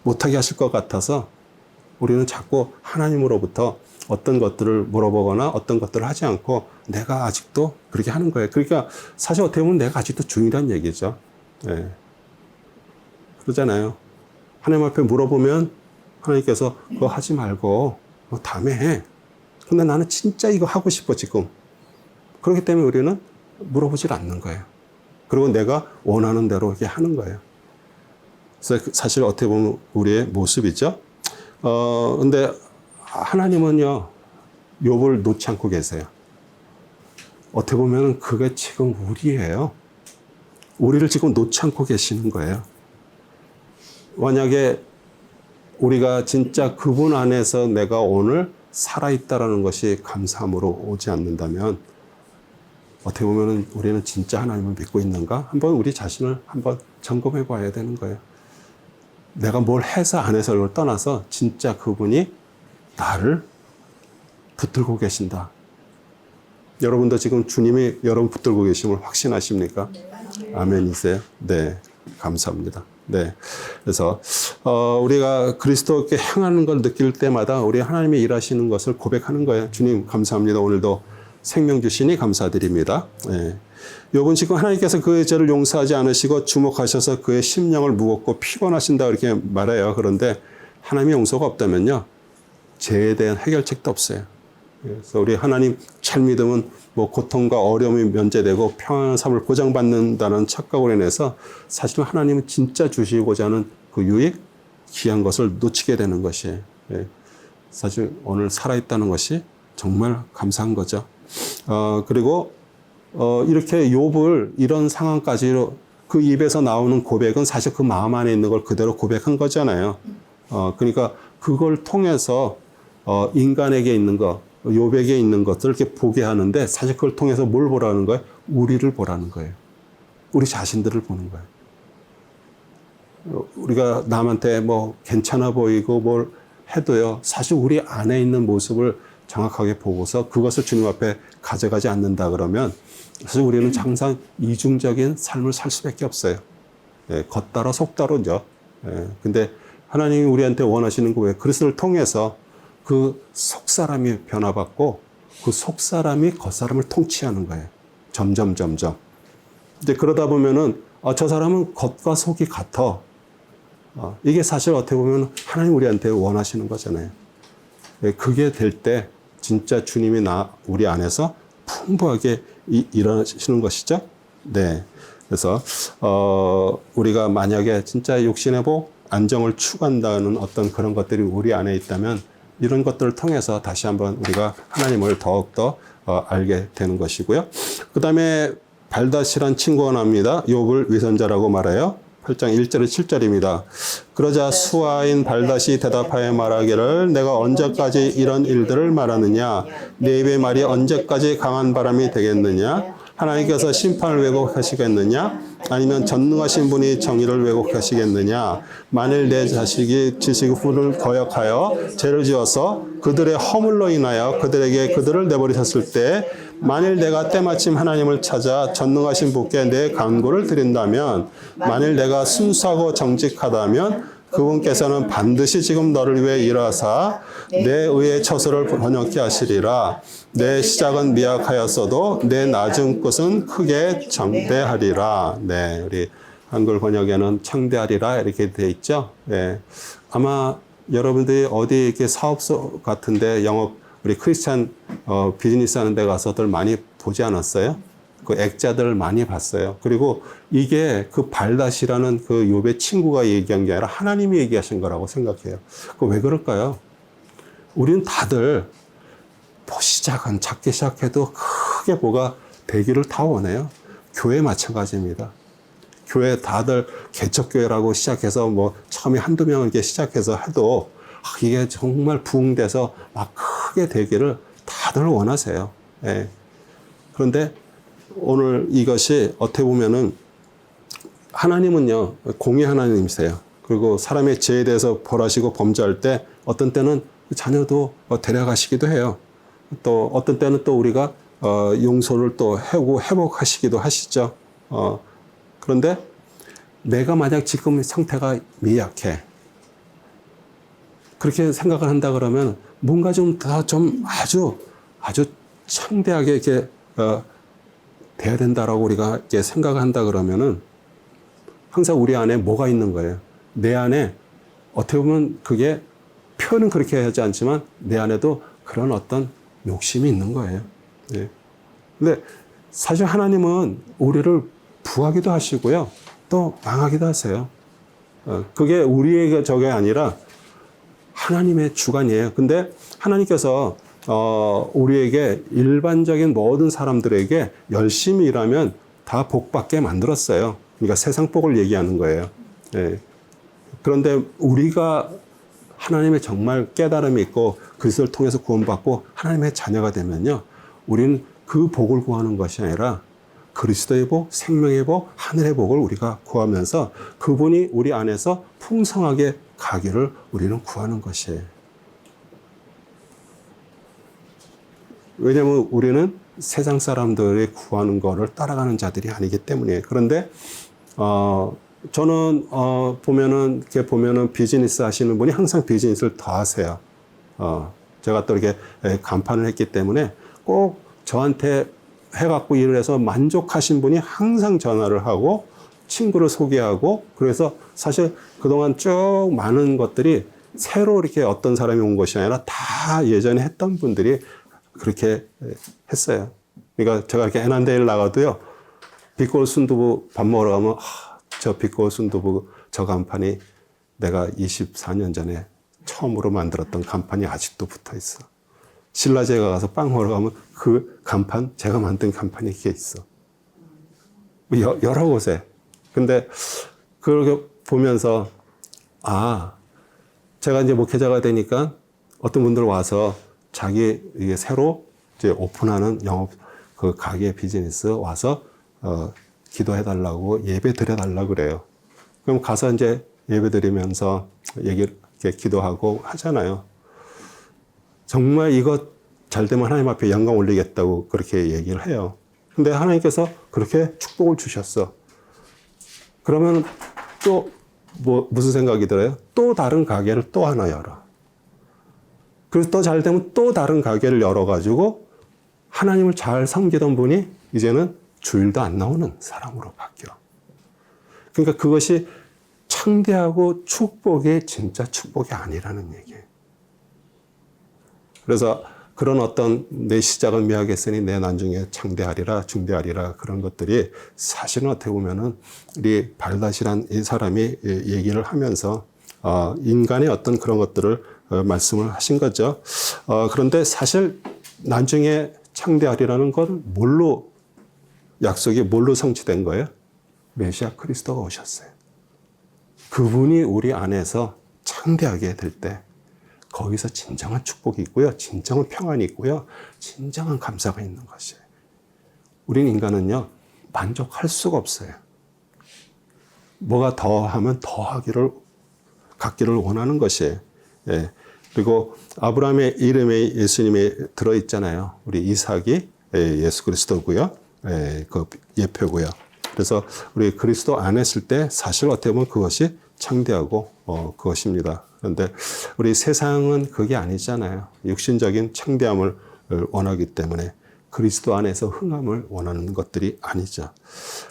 못하게 하실 것 같아서 우리는 자꾸 하나님으로부터 어떤 것들을 물어보거나 어떤 것들을 하지 않고 내가 아직도 그렇게 하는 거예요. 그러니까 사실 어떻게 보면 내가 아직도 중이란 얘기죠. 네. 그러잖아요. 하나님 앞에 물어보면 하나님께서 그거 하지 말고 다음에 해. 근데 나는 진짜 이거 하고 싶어 지금. 그렇기 때문에 우리는 물어보질 않는 거예요. 그리고 내가 원하는 대로 이렇게 하는 거예요. 그래서 사실 어떻게 보면 우리의 모습이죠. 근데 하나님은요, 욥을 놓지 않고 계세요. 어떻게 보면 그게 지금 우리예요. 우리를 지금 놓지 않고 계시는 거예요. 만약에 우리가 진짜 그분 안에서 내가 오늘 살아있다라는 것이 감사함으로 오지 않는다면 어떻게 보면 우리는 진짜 하나님을 믿고 있는가? 한번 우리 자신을 한번 점검해 봐야 되는 거예요. 내가 뭘 해서 안 해서를 떠나서 진짜 그분이 나를 붙들고 계신다. 여러분도 지금 주님이 여러분 붙들고 계심을 확신하십니까? 아멘이세요? 네, 감사합니다. 네, 그래서 우리가 그리스도께 향하는 걸 느낄 때마다 우리 하나님이 일하시는 것을 고백하는 거예요. 주님 감사합니다. 오늘도 생명 주시니 감사드립니다. 네. 욥은 지금 하나님께서 그의 죄를 용서하지 않으시고 주목하셔서 그의 심령을 무겁고 피곤하신다 이렇게 말해요. 그런데 하나님의 용서가 없다면요, 죄에 대한 해결책도 없어요. 그래서 우리 하나님 잘 믿으면 뭐 고통과 어려움이 면제되고 평안한 삶을 보장받는다는 착각으로 인해서 사실 하나님은 진짜 주시고자 하는 그 유익, 귀한 것을 놓치게 되는 것이 사실 오늘 살아있다는 것이 정말 감사한 거죠. 그리고 이렇게 욥을 이런 상황까지로 그 입에서 나오는 고백은 사실 그 마음 안에 있는 걸 그대로 고백한 거잖아요. 그러니까 그걸 통해서 인간에게 있는 것, 욥에게 있는 것들을 이렇게 보게 하는데 사실 그걸 통해서 뭘 보라는 거예요? 우리를 보라는 거예요. 우리 자신들을 보는 거예요. 우리가 남한테 뭐 괜찮아 보이고 뭘 해도요, 사실 우리 안에 있는 모습을 정확하게 보고서 그것을 주님 앞에 가져가지 않는다 그러면 사실 우리는 항상 이중적인 삶을 살 수밖에 없어요. 겉따라 속따로죠. 근데 하나님이 우리한테 원하시는 거 왜? 그리스도를 통해서 그 속사람이 변화받고 그 속사람이 겉사람을 통치하는 거예요. 점점. 이제 그러다 보면은 저 사람은 겉과 속이 같아. 이게 사실 어떻게 보면 하나님 우리한테 원하시는 거잖아요. 그게 될 때 진짜 주님이 우리 안에서 풍부하게 일어나시는 것이죠. 네. 그래서 우리가 만약에 진짜 육신의 복, 안정을 추구한다는 어떤 그런 것들이 우리 안에 있다면 이런 것들을 통해서 다시 한번 우리가 하나님을 더욱더 알게 되는 것이고요. 그 다음에 발닷이란 친구가 나옵니다. 욥을 위선자라고 말해요. 8장 1절에 7절입니다. 그러자 수하인 발닷이 대답하여 말하기를 내가 언제까지 이런 일들을 말하느냐? 내 입의 말이 언제까지 강한 바람이 되겠느냐? 하나님께서 심판을 왜곡하시겠느냐? 아니면 전능하신 분이 정의를 왜곡하시겠느냐? 만일 내 자식이 지식 후를 거역하여 죄를 지어서 그들의 허물로 인하여 그들에게 그들을 내버리셨을 때 만일 내가 때마침 하나님을 찾아 전능하신 분께 내 간구를 드린다면 만일 내가 순수하고 정직하다면 그분께서는 반드시 지금 너를 위해 일하사 내 의의 처소를 번영케 하시리라. 내 시작은 미약하였어도 내 낮은 끝은 크게 장대하리라. 네, 우리 한글 번역에는 창대하리라 이렇게 돼 있죠. 네. 아마 여러분들이 어디 이렇게 사업소 같은데 우리 크리스찬 비즈니스 하는 데 가서들 많이 보지 않았어요? 그 액자들을 많이 봤어요. 그리고 이게 그 발닷이라는 그 욥의 친구가 얘기한 게 아니라 하나님이 얘기하신 거라고 생각해요. 그 왜 그럴까요? 우리는 다들 시작은 작게 시작해도 크게 뭐가 되기를 다 원해요. 교회 마찬가지입니다. 교회 다들 개척교회라고 시작해서 뭐 처음에 한두 명 이렇게 시작해서 해도 이게 정말 부흥돼서 막 크게 되기를 다들 원하세요. 예. 그런데 오늘 이것이 어떻게 보면은 하나님은요, 공의 하나님이세요. 그리고 사람의 죄에 대해서 벌하시고 범죄할 때 어떤 때는 자녀도 데려가시기도 해요. 또 어떤 때는 또 우리가 용서를 또 하고 회복하시기도 하시죠. 그런데 내가 만약 지금 상태가 미약해. 그렇게 생각을 한다 그러면 뭔가 좀 더 좀 아주 창대하게 이렇게 돼야 된다라고 우리가 이렇게 생각을 한다 그러면은 항상 우리 안에 뭐가 있는 거예요. 내 안에 어떻게 보면 그게 표현은 그렇게 하지 않지만 내 안에도 그런 어떤 욕심이 있는 거예요. 네. 근데 사실 하나님은 우리를 부하기도 하시고요. 또 망하기도 하세요. 그게 우리에게 저게 아니라 하나님의 주관이에요. 근데 하나님께서 우리에게 일반적인 모든 사람들에게 열심히 일하면 다 복받게 만들었어요. 그러니까 세상 복을 얘기하는 거예요. 네. 그런데 우리가 하나님의 정말 깨달음이 있고 그리스도를 통해서 구원받고 하나님의 자녀가 되면요. 우리는 그 복을 구하는 것이 아니라 그리스도의 복, 생명의 복, 하늘의 복을 우리가 구하면서 그분이 우리 안에서 풍성하게 가기를 우리는 구하는 것이에요. 왜냐하면 우리는 세상 사람들이 구하는 거를 따라가는 자들이 아니기 때문이에요. 그런데 저는 이렇게 보면은 비즈니스 하시는 분이 항상 비즈니스를 더 하세요. 제가 또 이렇게 간판을 했기 때문에 꼭 저한테 해갖고 일을 해서 만족하신 분이 항상 전화를 하고 친구를 소개하고 그래서 사실 그동안 쭉 많은 것들이 새로 이렇게 어떤 사람이 온 것이 아니라 다 예전에 했던 분들이 그렇게 했어요. 그러니까 제가 이렇게 해난대회를 나가도요, 빛골 순두부 밥 먹으러 가면, 저 빛골 순두부 저 간판이 내가 24년 전에 처음으로 만들었던 간판이 아직도 붙어 있어. 신라제가 가서 빵 먹으러 가면 그 간판, 제가 만든 간판이 이렇게 있어. 여러 곳에. 근데 그걸 보면서, 제가 이제 목회자가 되니까 어떤 분들 와서 자기 이게 새로 이제 오픈하는 영업 그 가게 비즈니스 와서 기도해 달라고 예배 드려 달라고 그래요. 그럼 가서 이제 예배 드리면서 이렇게 기도하고 하잖아요. 정말 이거 잘 되면 하나님 앞에 영광 올리겠다고 그렇게 얘기를 해요. 근데 하나님께서 그렇게 축복을 주셨어. 그러면 또 무슨 생각이 들어요? 또 다른 가게를 또 하나 열어. 그래서 또 잘 되면 또 다른 가게를 열어가지고 하나님을 잘 섬기던 분이 이제는 주일도 안 나오는 사람으로 바뀌어. 그러니까 그것이 창대하고 축복이 진짜 축복이 아니라는 얘기예요. 그래서 그런 어떤 내 시작은 미하겠으니 내 나중에 창대하리라 중대하리라 그런 것들이 사실은 어떻게 보면은 우리 발다시란 이 사람이 얘기를 하면서 인간의 어떤 그런 것들을 말씀을 하신 거죠. 그런데 사실 나중에 창대하리라는 건 뭘로 약속이 뭘로 성취된 거예요? 메시아 그리스도가 오셨어요. 그분이 우리 안에서 창대하게 될 때 거기서 진정한 축복이 있고요. 진정한 평안이 있고요. 진정한 감사가 있는 것이에요. 우리는 인간은요. 만족할 수가 없어요. 뭐가 더 하면 더 갖기를 원하는 것이에요. 예. 그리고 아브라함의 이름에 예수님이 들어있잖아요. 우리 이삭이 예수 그리스도고요. 그 예표고요. 그래서 우리 그리스도 안에 있을 때 사실 어떻게 보면 그것이 창대하고 그것입니다. 그런데 우리 세상은 그게 아니잖아요. 육신적인 창대함을 원하기 때문에 그리스도 안에서 흥함을 원하는 것들이 아니죠.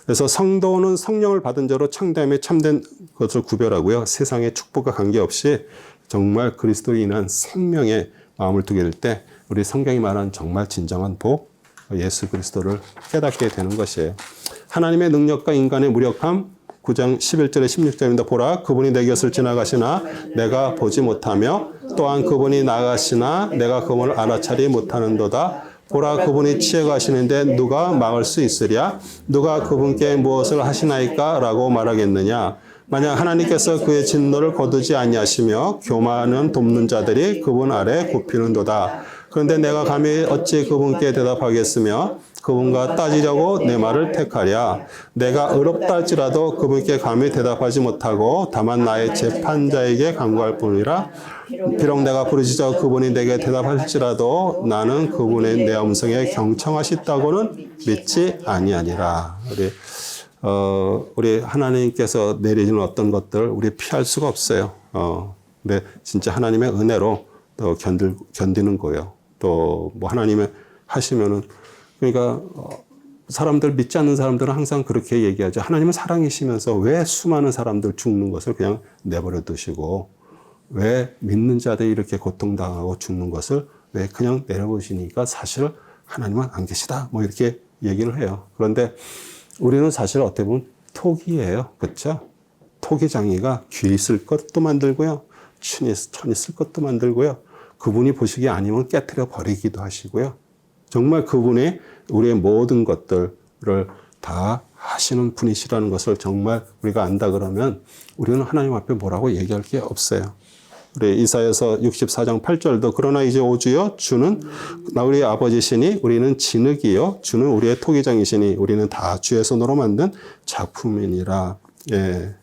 그래서 성도는 성령을 받은 자로 창대함에 참된 것을 구별하고요. 세상의 축복과 관계없이 정말 그리스도로 인한 생명의 마음을 두게 될 때 우리 성경이 말하는 정말 진정한 복, 예수 그리스도를 깨닫게 되는 것이에요. 하나님의 능력과 인간의 무력함, 9장 11절에 16절입니다. 보라, 그분이 내 곁을 지나가시나 내가 보지 못하며 또한 그분이 나가시나 내가 그분을 알아차리 못하는도다. 보라, 그분이 치어가시는데 누가 막을 수 있으랴? 누가 그분께 무엇을 하시나이까? 라고 말하겠느냐? 만약 하나님께서 그의 진노를 거두지 아니하시며 교만은 돕는 자들이 그분 아래 굽히는도다. 그런데 내가 감히 어찌 그분께 대답하겠으며 그분과 따지려고 내 말을 택하랴. 내가 의롭다 할지라도 그분께 감히 대답하지 못하고 다만 나의 재판자에게 간구할 뿐이라. 비록 내가 부르짖어 그분이 내게 대답할지라도 나는 그분의 내 음성에 경청하시다고는 믿지 아니하니라. 우리 하나님께서 내리는 어떤 것들 우리 피할 수가 없어요. 근데 진짜 하나님의 은혜로 또 견디는 거예요. 또 뭐 하나님의 하시면은 그러니까 사람들 믿지 않는 사람들은 항상 그렇게 얘기하죠. 하나님은 사랑이시면서 왜 수많은 사람들 죽는 것을 그냥 내버려 두시고 왜 믿는 자들이 이렇게 고통당하고 죽는 것을 왜 그냥 내려보시니까 사실 하나님은 안 계시다. 뭐 이렇게 얘기를 해요. 그런데 우리는 사실 어떻게 보면 토기예요. 그렇죠? 토기장이가 귀 있을 것도 만들고요. 천이 있을 것도 만들고요. 그분이 보시기 아니면 깨트려 버리기도 하시고요. 정말 그분이 우리의 모든 것들을 다 하시는 분이시라는 것을 정말 우리가 안다 그러면 우리는 하나님 앞에 뭐라고 얘기할 게 없어요. 우리 이사야서 64장 8절도 그러나 이제 오주여 주는 우리의 아버지시니 우리는 진흙이요 주는 우리의 토기장이시니 우리는 다 주의 손으로 만든 작품이니라. 예.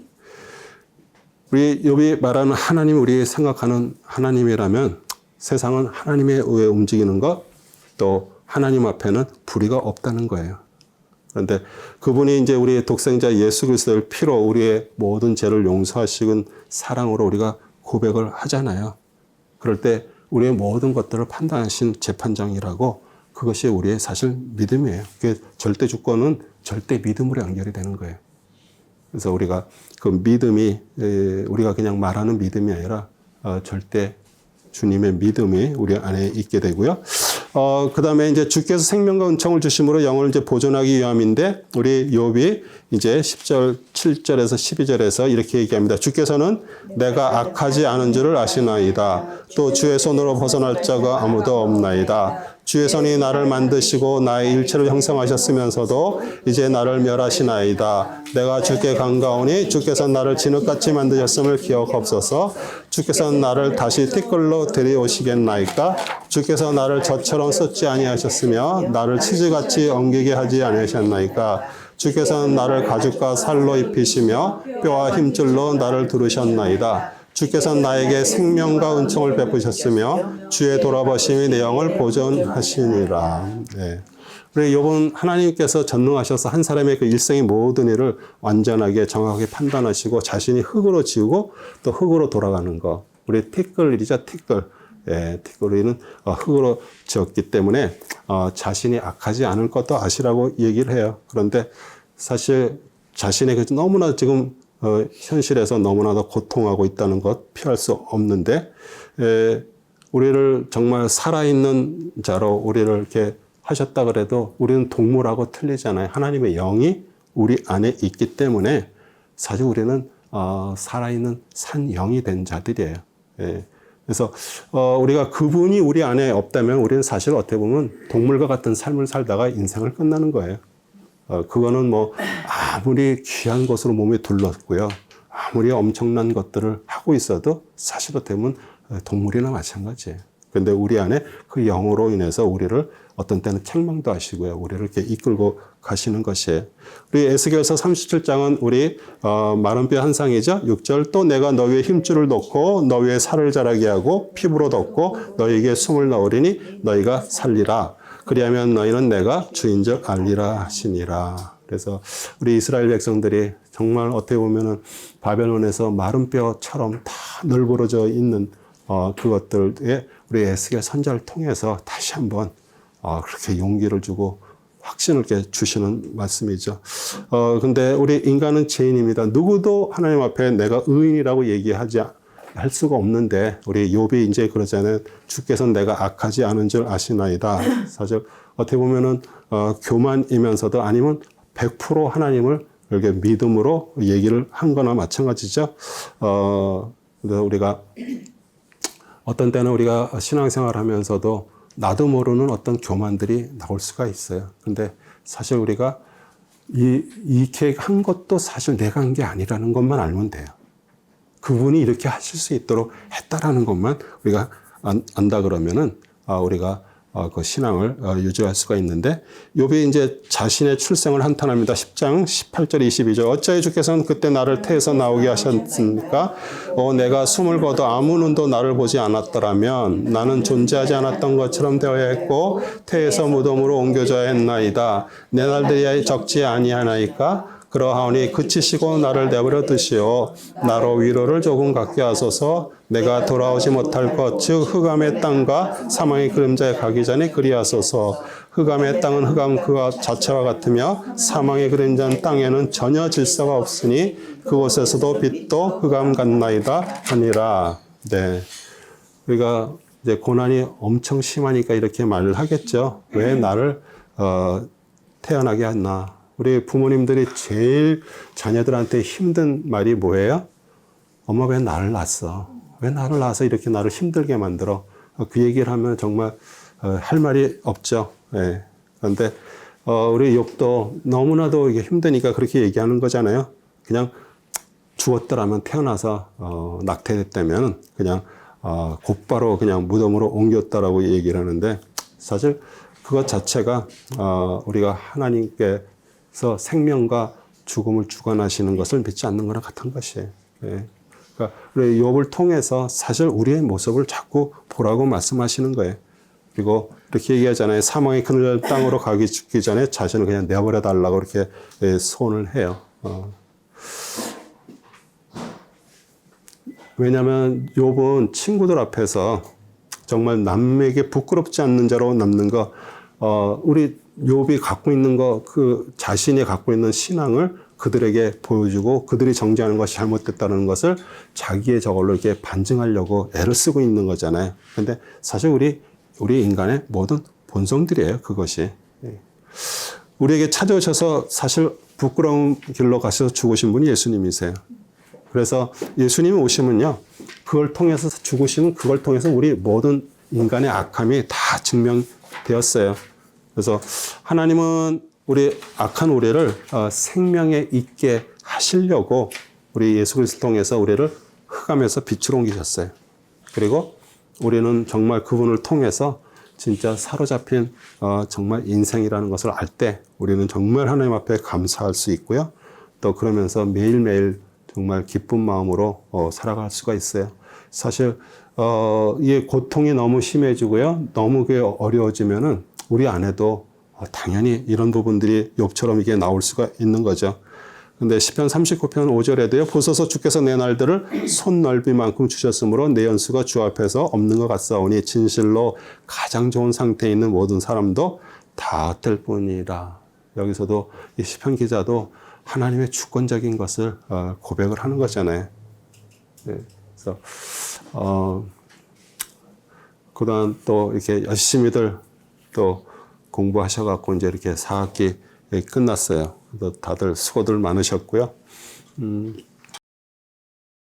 우리 욥이 말하는 하나님 우리 생각하는 하나님이라면 세상은 하나님에 의해 움직이는 것 또 하나님 앞에는 불의가 없다는 거예요. 그런데 그분이 이제 우리의 독생자 예수 그리스도의 피로 우리의 모든 죄를 용서하시는 사랑으로 우리가 고백을 하잖아요. 그럴 때 우리의 모든 것들을 판단하신 재판장이라고 그것이 우리의 사실 믿음이에요. 그게 절대 주권은 절대 믿음으로 연결이 되는 거예요. 그래서 우리가 그 믿음이 우리가 그냥 말하는 믿음이 아니라 절대 주님의 믿음이 우리 안에 있게 되고요. 그 다음에 이제 주께서 생명과 은총을 주심으로 영을 이제 보존하기 위함인데, 우리 욥이 이제 10절, 7절에서 12절에서 이렇게 얘기합니다. 주께서는 내가 악하지 않은 줄을 아시나이다. 또 주의 손으로 벗어날 자가 아무도 없나이다. 주의 손이 나를 만드시고 나의 일체를 형성하셨으면서도 이제 나를 멸하시나이다. 내가 주께 간가오니 주께서 나를 진흙같이 만드셨음을 기억하옵소서. 주께서 나를 다시 티끌로 데려오시겠나이까? 주께서 나를 젖처럼 쏟지 아니하셨으며 나를 치즈같이 엉기게 하지 아니하셨나이까? 주께서는 나를 가죽과 살로 입히시며 뼈와 힘줄로 나를 두르셨나이다. 주께서는 나에게 생명과 은총을 베푸셨으며 주의 돌아보심이 내 영을 보존하시니라. 네. 우리 욥은 하나님께서 전능하셔서 한 사람의 그 일생의 모든 일을 완전하게 정확하게 판단하시고 자신이 흙으로 지우고 또 흙으로 돌아가는 거. 우리 티끌이죠, 티끌. 예, 티끌이는 흙으로 지었기 때문에 자신이 악하지 않을 것도 아시라고 얘기를 해요. 그런데 사실 자신의 너무나 지금 현실에서 너무나도 고통하고 있다는 것 피할 수 없는데, 우리를 정말 살아있는 자로 우리를 이렇게 하셨다 그래도 우리는 동물하고 틀리잖아요. 하나님의 영이 우리 안에 있기 때문에 사실 우리는 살아있는 산 영이 된 자들이에요. 예. 그래서 우리가 그분이 우리 안에 없다면 우리는 사실 어떻게 보면 동물과 같은 삶을 살다가 인생을 끝나는 거예요. 그거는 뭐 아무리 귀한 것으로 몸에 둘렀고요, 아무리 엄청난 것들을 하고 있어도 사실 어떻게 보면 동물이나 마찬가지예요. 그런데 우리 안에 그 영으로 인해서 우리를 어떤 때는 책망도 하시고요, 우리를 이렇게 이끌고 가시는 것이에요. 우리 에스겔서 37장은 우리 마른 뼈 한상이죠. 6절, 또 내가 너 위에 힘줄을 놓고 너 위에 살을 자라게 하고 피부로 덮고 너희에게 숨을 넣으리니 너희가 살리라. 그리하면 너희는 내가 주인적 알리라 하시니라. 그래서 우리 이스라엘 백성들이 정말 어떻게 보면은 바벨론에서 마른 뼈처럼 다 널브러져 있는 그것들에 우리 에스겔 선지자를 통해서 다시 한번 그렇게 용기를 주고 확신을 이렇게 주시는 말씀이죠. 근데 우리 인간은 죄인입니다. 누구도 하나님 앞에 내가 의인이라고 얘기하지 할 수가 없는데, 우리 욥이 이제 그러잖아요. 주께서는 내가 악하지 않은 줄 아시나이다. 사실 어떻게 보면은 교만이면서도 아니면 100% 하나님을 이렇게 믿음으로 얘기를 한 거나 마찬가지죠. 그래서 우리가 어떤 때는 우리가 신앙생활 하면서도 나도 모르는 어떤 교만들이 나올 수가 있어요. 근데 사실 우리가 이렇게 한 것도 사실 내가 한 게 아니라는 것만 알면 돼요. 그분이 이렇게 하실 수 있도록 했다라는 것만 우리가 안다 그러면은 우리가 그 신앙을 유지할 수가 있는데, 욥이 이제 자신의 출생을 한탄합니다. 10장 18절 22절. 어찌하여 주께서는 그때 나를 태에서 나오게 하셨습니까? 내가 숨을 거둬 아무 눈도 나를 보지 않았더라면 나는 존재하지 않았던 것처럼 되어야 했고 태에서 무덤으로 옮겨져야 했나이다. 내 날들이 적지 아니하나이까? 그러하오니 그치시고 나를 내버려 두시오. 나로 위로를 조금 갖게 하소서. 내가 돌아오지 못할 것, 즉 흑암의 땅과 사망의 그림자에 가기 전에 그리하소서. 흑암의 땅은 흑암 그 자체와 같으며 사망의 그림자는 땅에는 전혀 질서가 없으니 그곳에서도 빛도 흑암 같나이다 하니라. 네, 우리가 이제 고난이 엄청 심하니까 이렇게 말을 하겠죠. 왜 나를 태어나게 했나? 우리 부모님들이 제일 자녀들한테 힘든 말이 뭐예요? 엄마 왜 나를 낳았어? 왜 나를 낳아서 이렇게 나를 힘들게 만들어? 그 얘기를 하면 정말 할 말이 없죠. 예. 그런데 우리 욥도 너무나도 이게 힘드니까 그렇게 얘기하는 거잖아요. 그냥 죽었더라면, 태어나서 낙태됐다면 그냥 곧바로 그냥 무덤으로 옮겼다라고 얘기를 하는데, 사실 그것 자체가 우리가 하나님께서 생명과 죽음을 주관하시는 것을 믿지 않는 거나 같은 것이에요. 예. 그러니까 우리 욥을 통해서 사실 우리의 모습을 자꾸 보라고 말씀하시는 거예요. 그리고 이렇게 얘기하잖아요. 사망의 그늘 땅으로 가기 죽기 전에 자신을 그냥 내버려 달라고 이렇게 소원을 해요. 왜냐하면 욥은 친구들 앞에서 정말 남에게 부끄럽지 않는 자로 남는 거, 우리 욥이 갖고 있는 거, 그 자신이 갖고 있는 신앙을 그들에게 보여주고 그들이 정죄하는 것이 잘못됐다는 것을 자기의 저걸로 이렇게 반증하려고 애를 쓰고 있는 거잖아요. 근데 사실 우리 인간의 모든 본성들이에요, 그것이. 예. 우리에게 찾아오셔서 사실 부끄러운 길로 가셔서 죽으신 분이 예수님이세요. 그래서 예수님이 오시면요, 그걸 통해서 죽으시면 그걸 통해서 우리 모든 인간의 악함이 다 증명되었어요. 그래서 하나님은 우리 악한 우리를 생명에 있게 하시려고 우리 예수 그리스도 통해서 우리를 흑암에서 빛으로 옮기셨어요. 그리고 우리는 정말 그분을 통해서 진짜 사로잡힌 정말 인생이라는 것을 알 때 우리는 정말 하나님 앞에 감사할 수 있고요. 또 그러면서 매일매일 정말 기쁜 마음으로 살아갈 수가 있어요. 사실 이 고통이 너무 심해지고요. 너무 그게 어려워지면은 우리 안에도 당연히 이런 부분들이 욥처럼 이게 나올 수가 있는 거죠. 근데 시편 39편 5절에도요. 보소서 주께서 내 날들을 손 넓이만큼 주셨으므로 내 연수가 주 앞에서 없는 것 같사오니 진실로 가장 좋은 상태에 있는 모든 사람도 다 헛될 뿐이라. 여기서도 이 시편 기자도 하나님의 주권적인 것을 고백을 하는 거잖아요. 네. 그래서 그동안 또 이렇게 열심히들 또 공부하셔갖고 이제 이렇게 4학기 끝났어요. 다들 수고들 많으셨고요.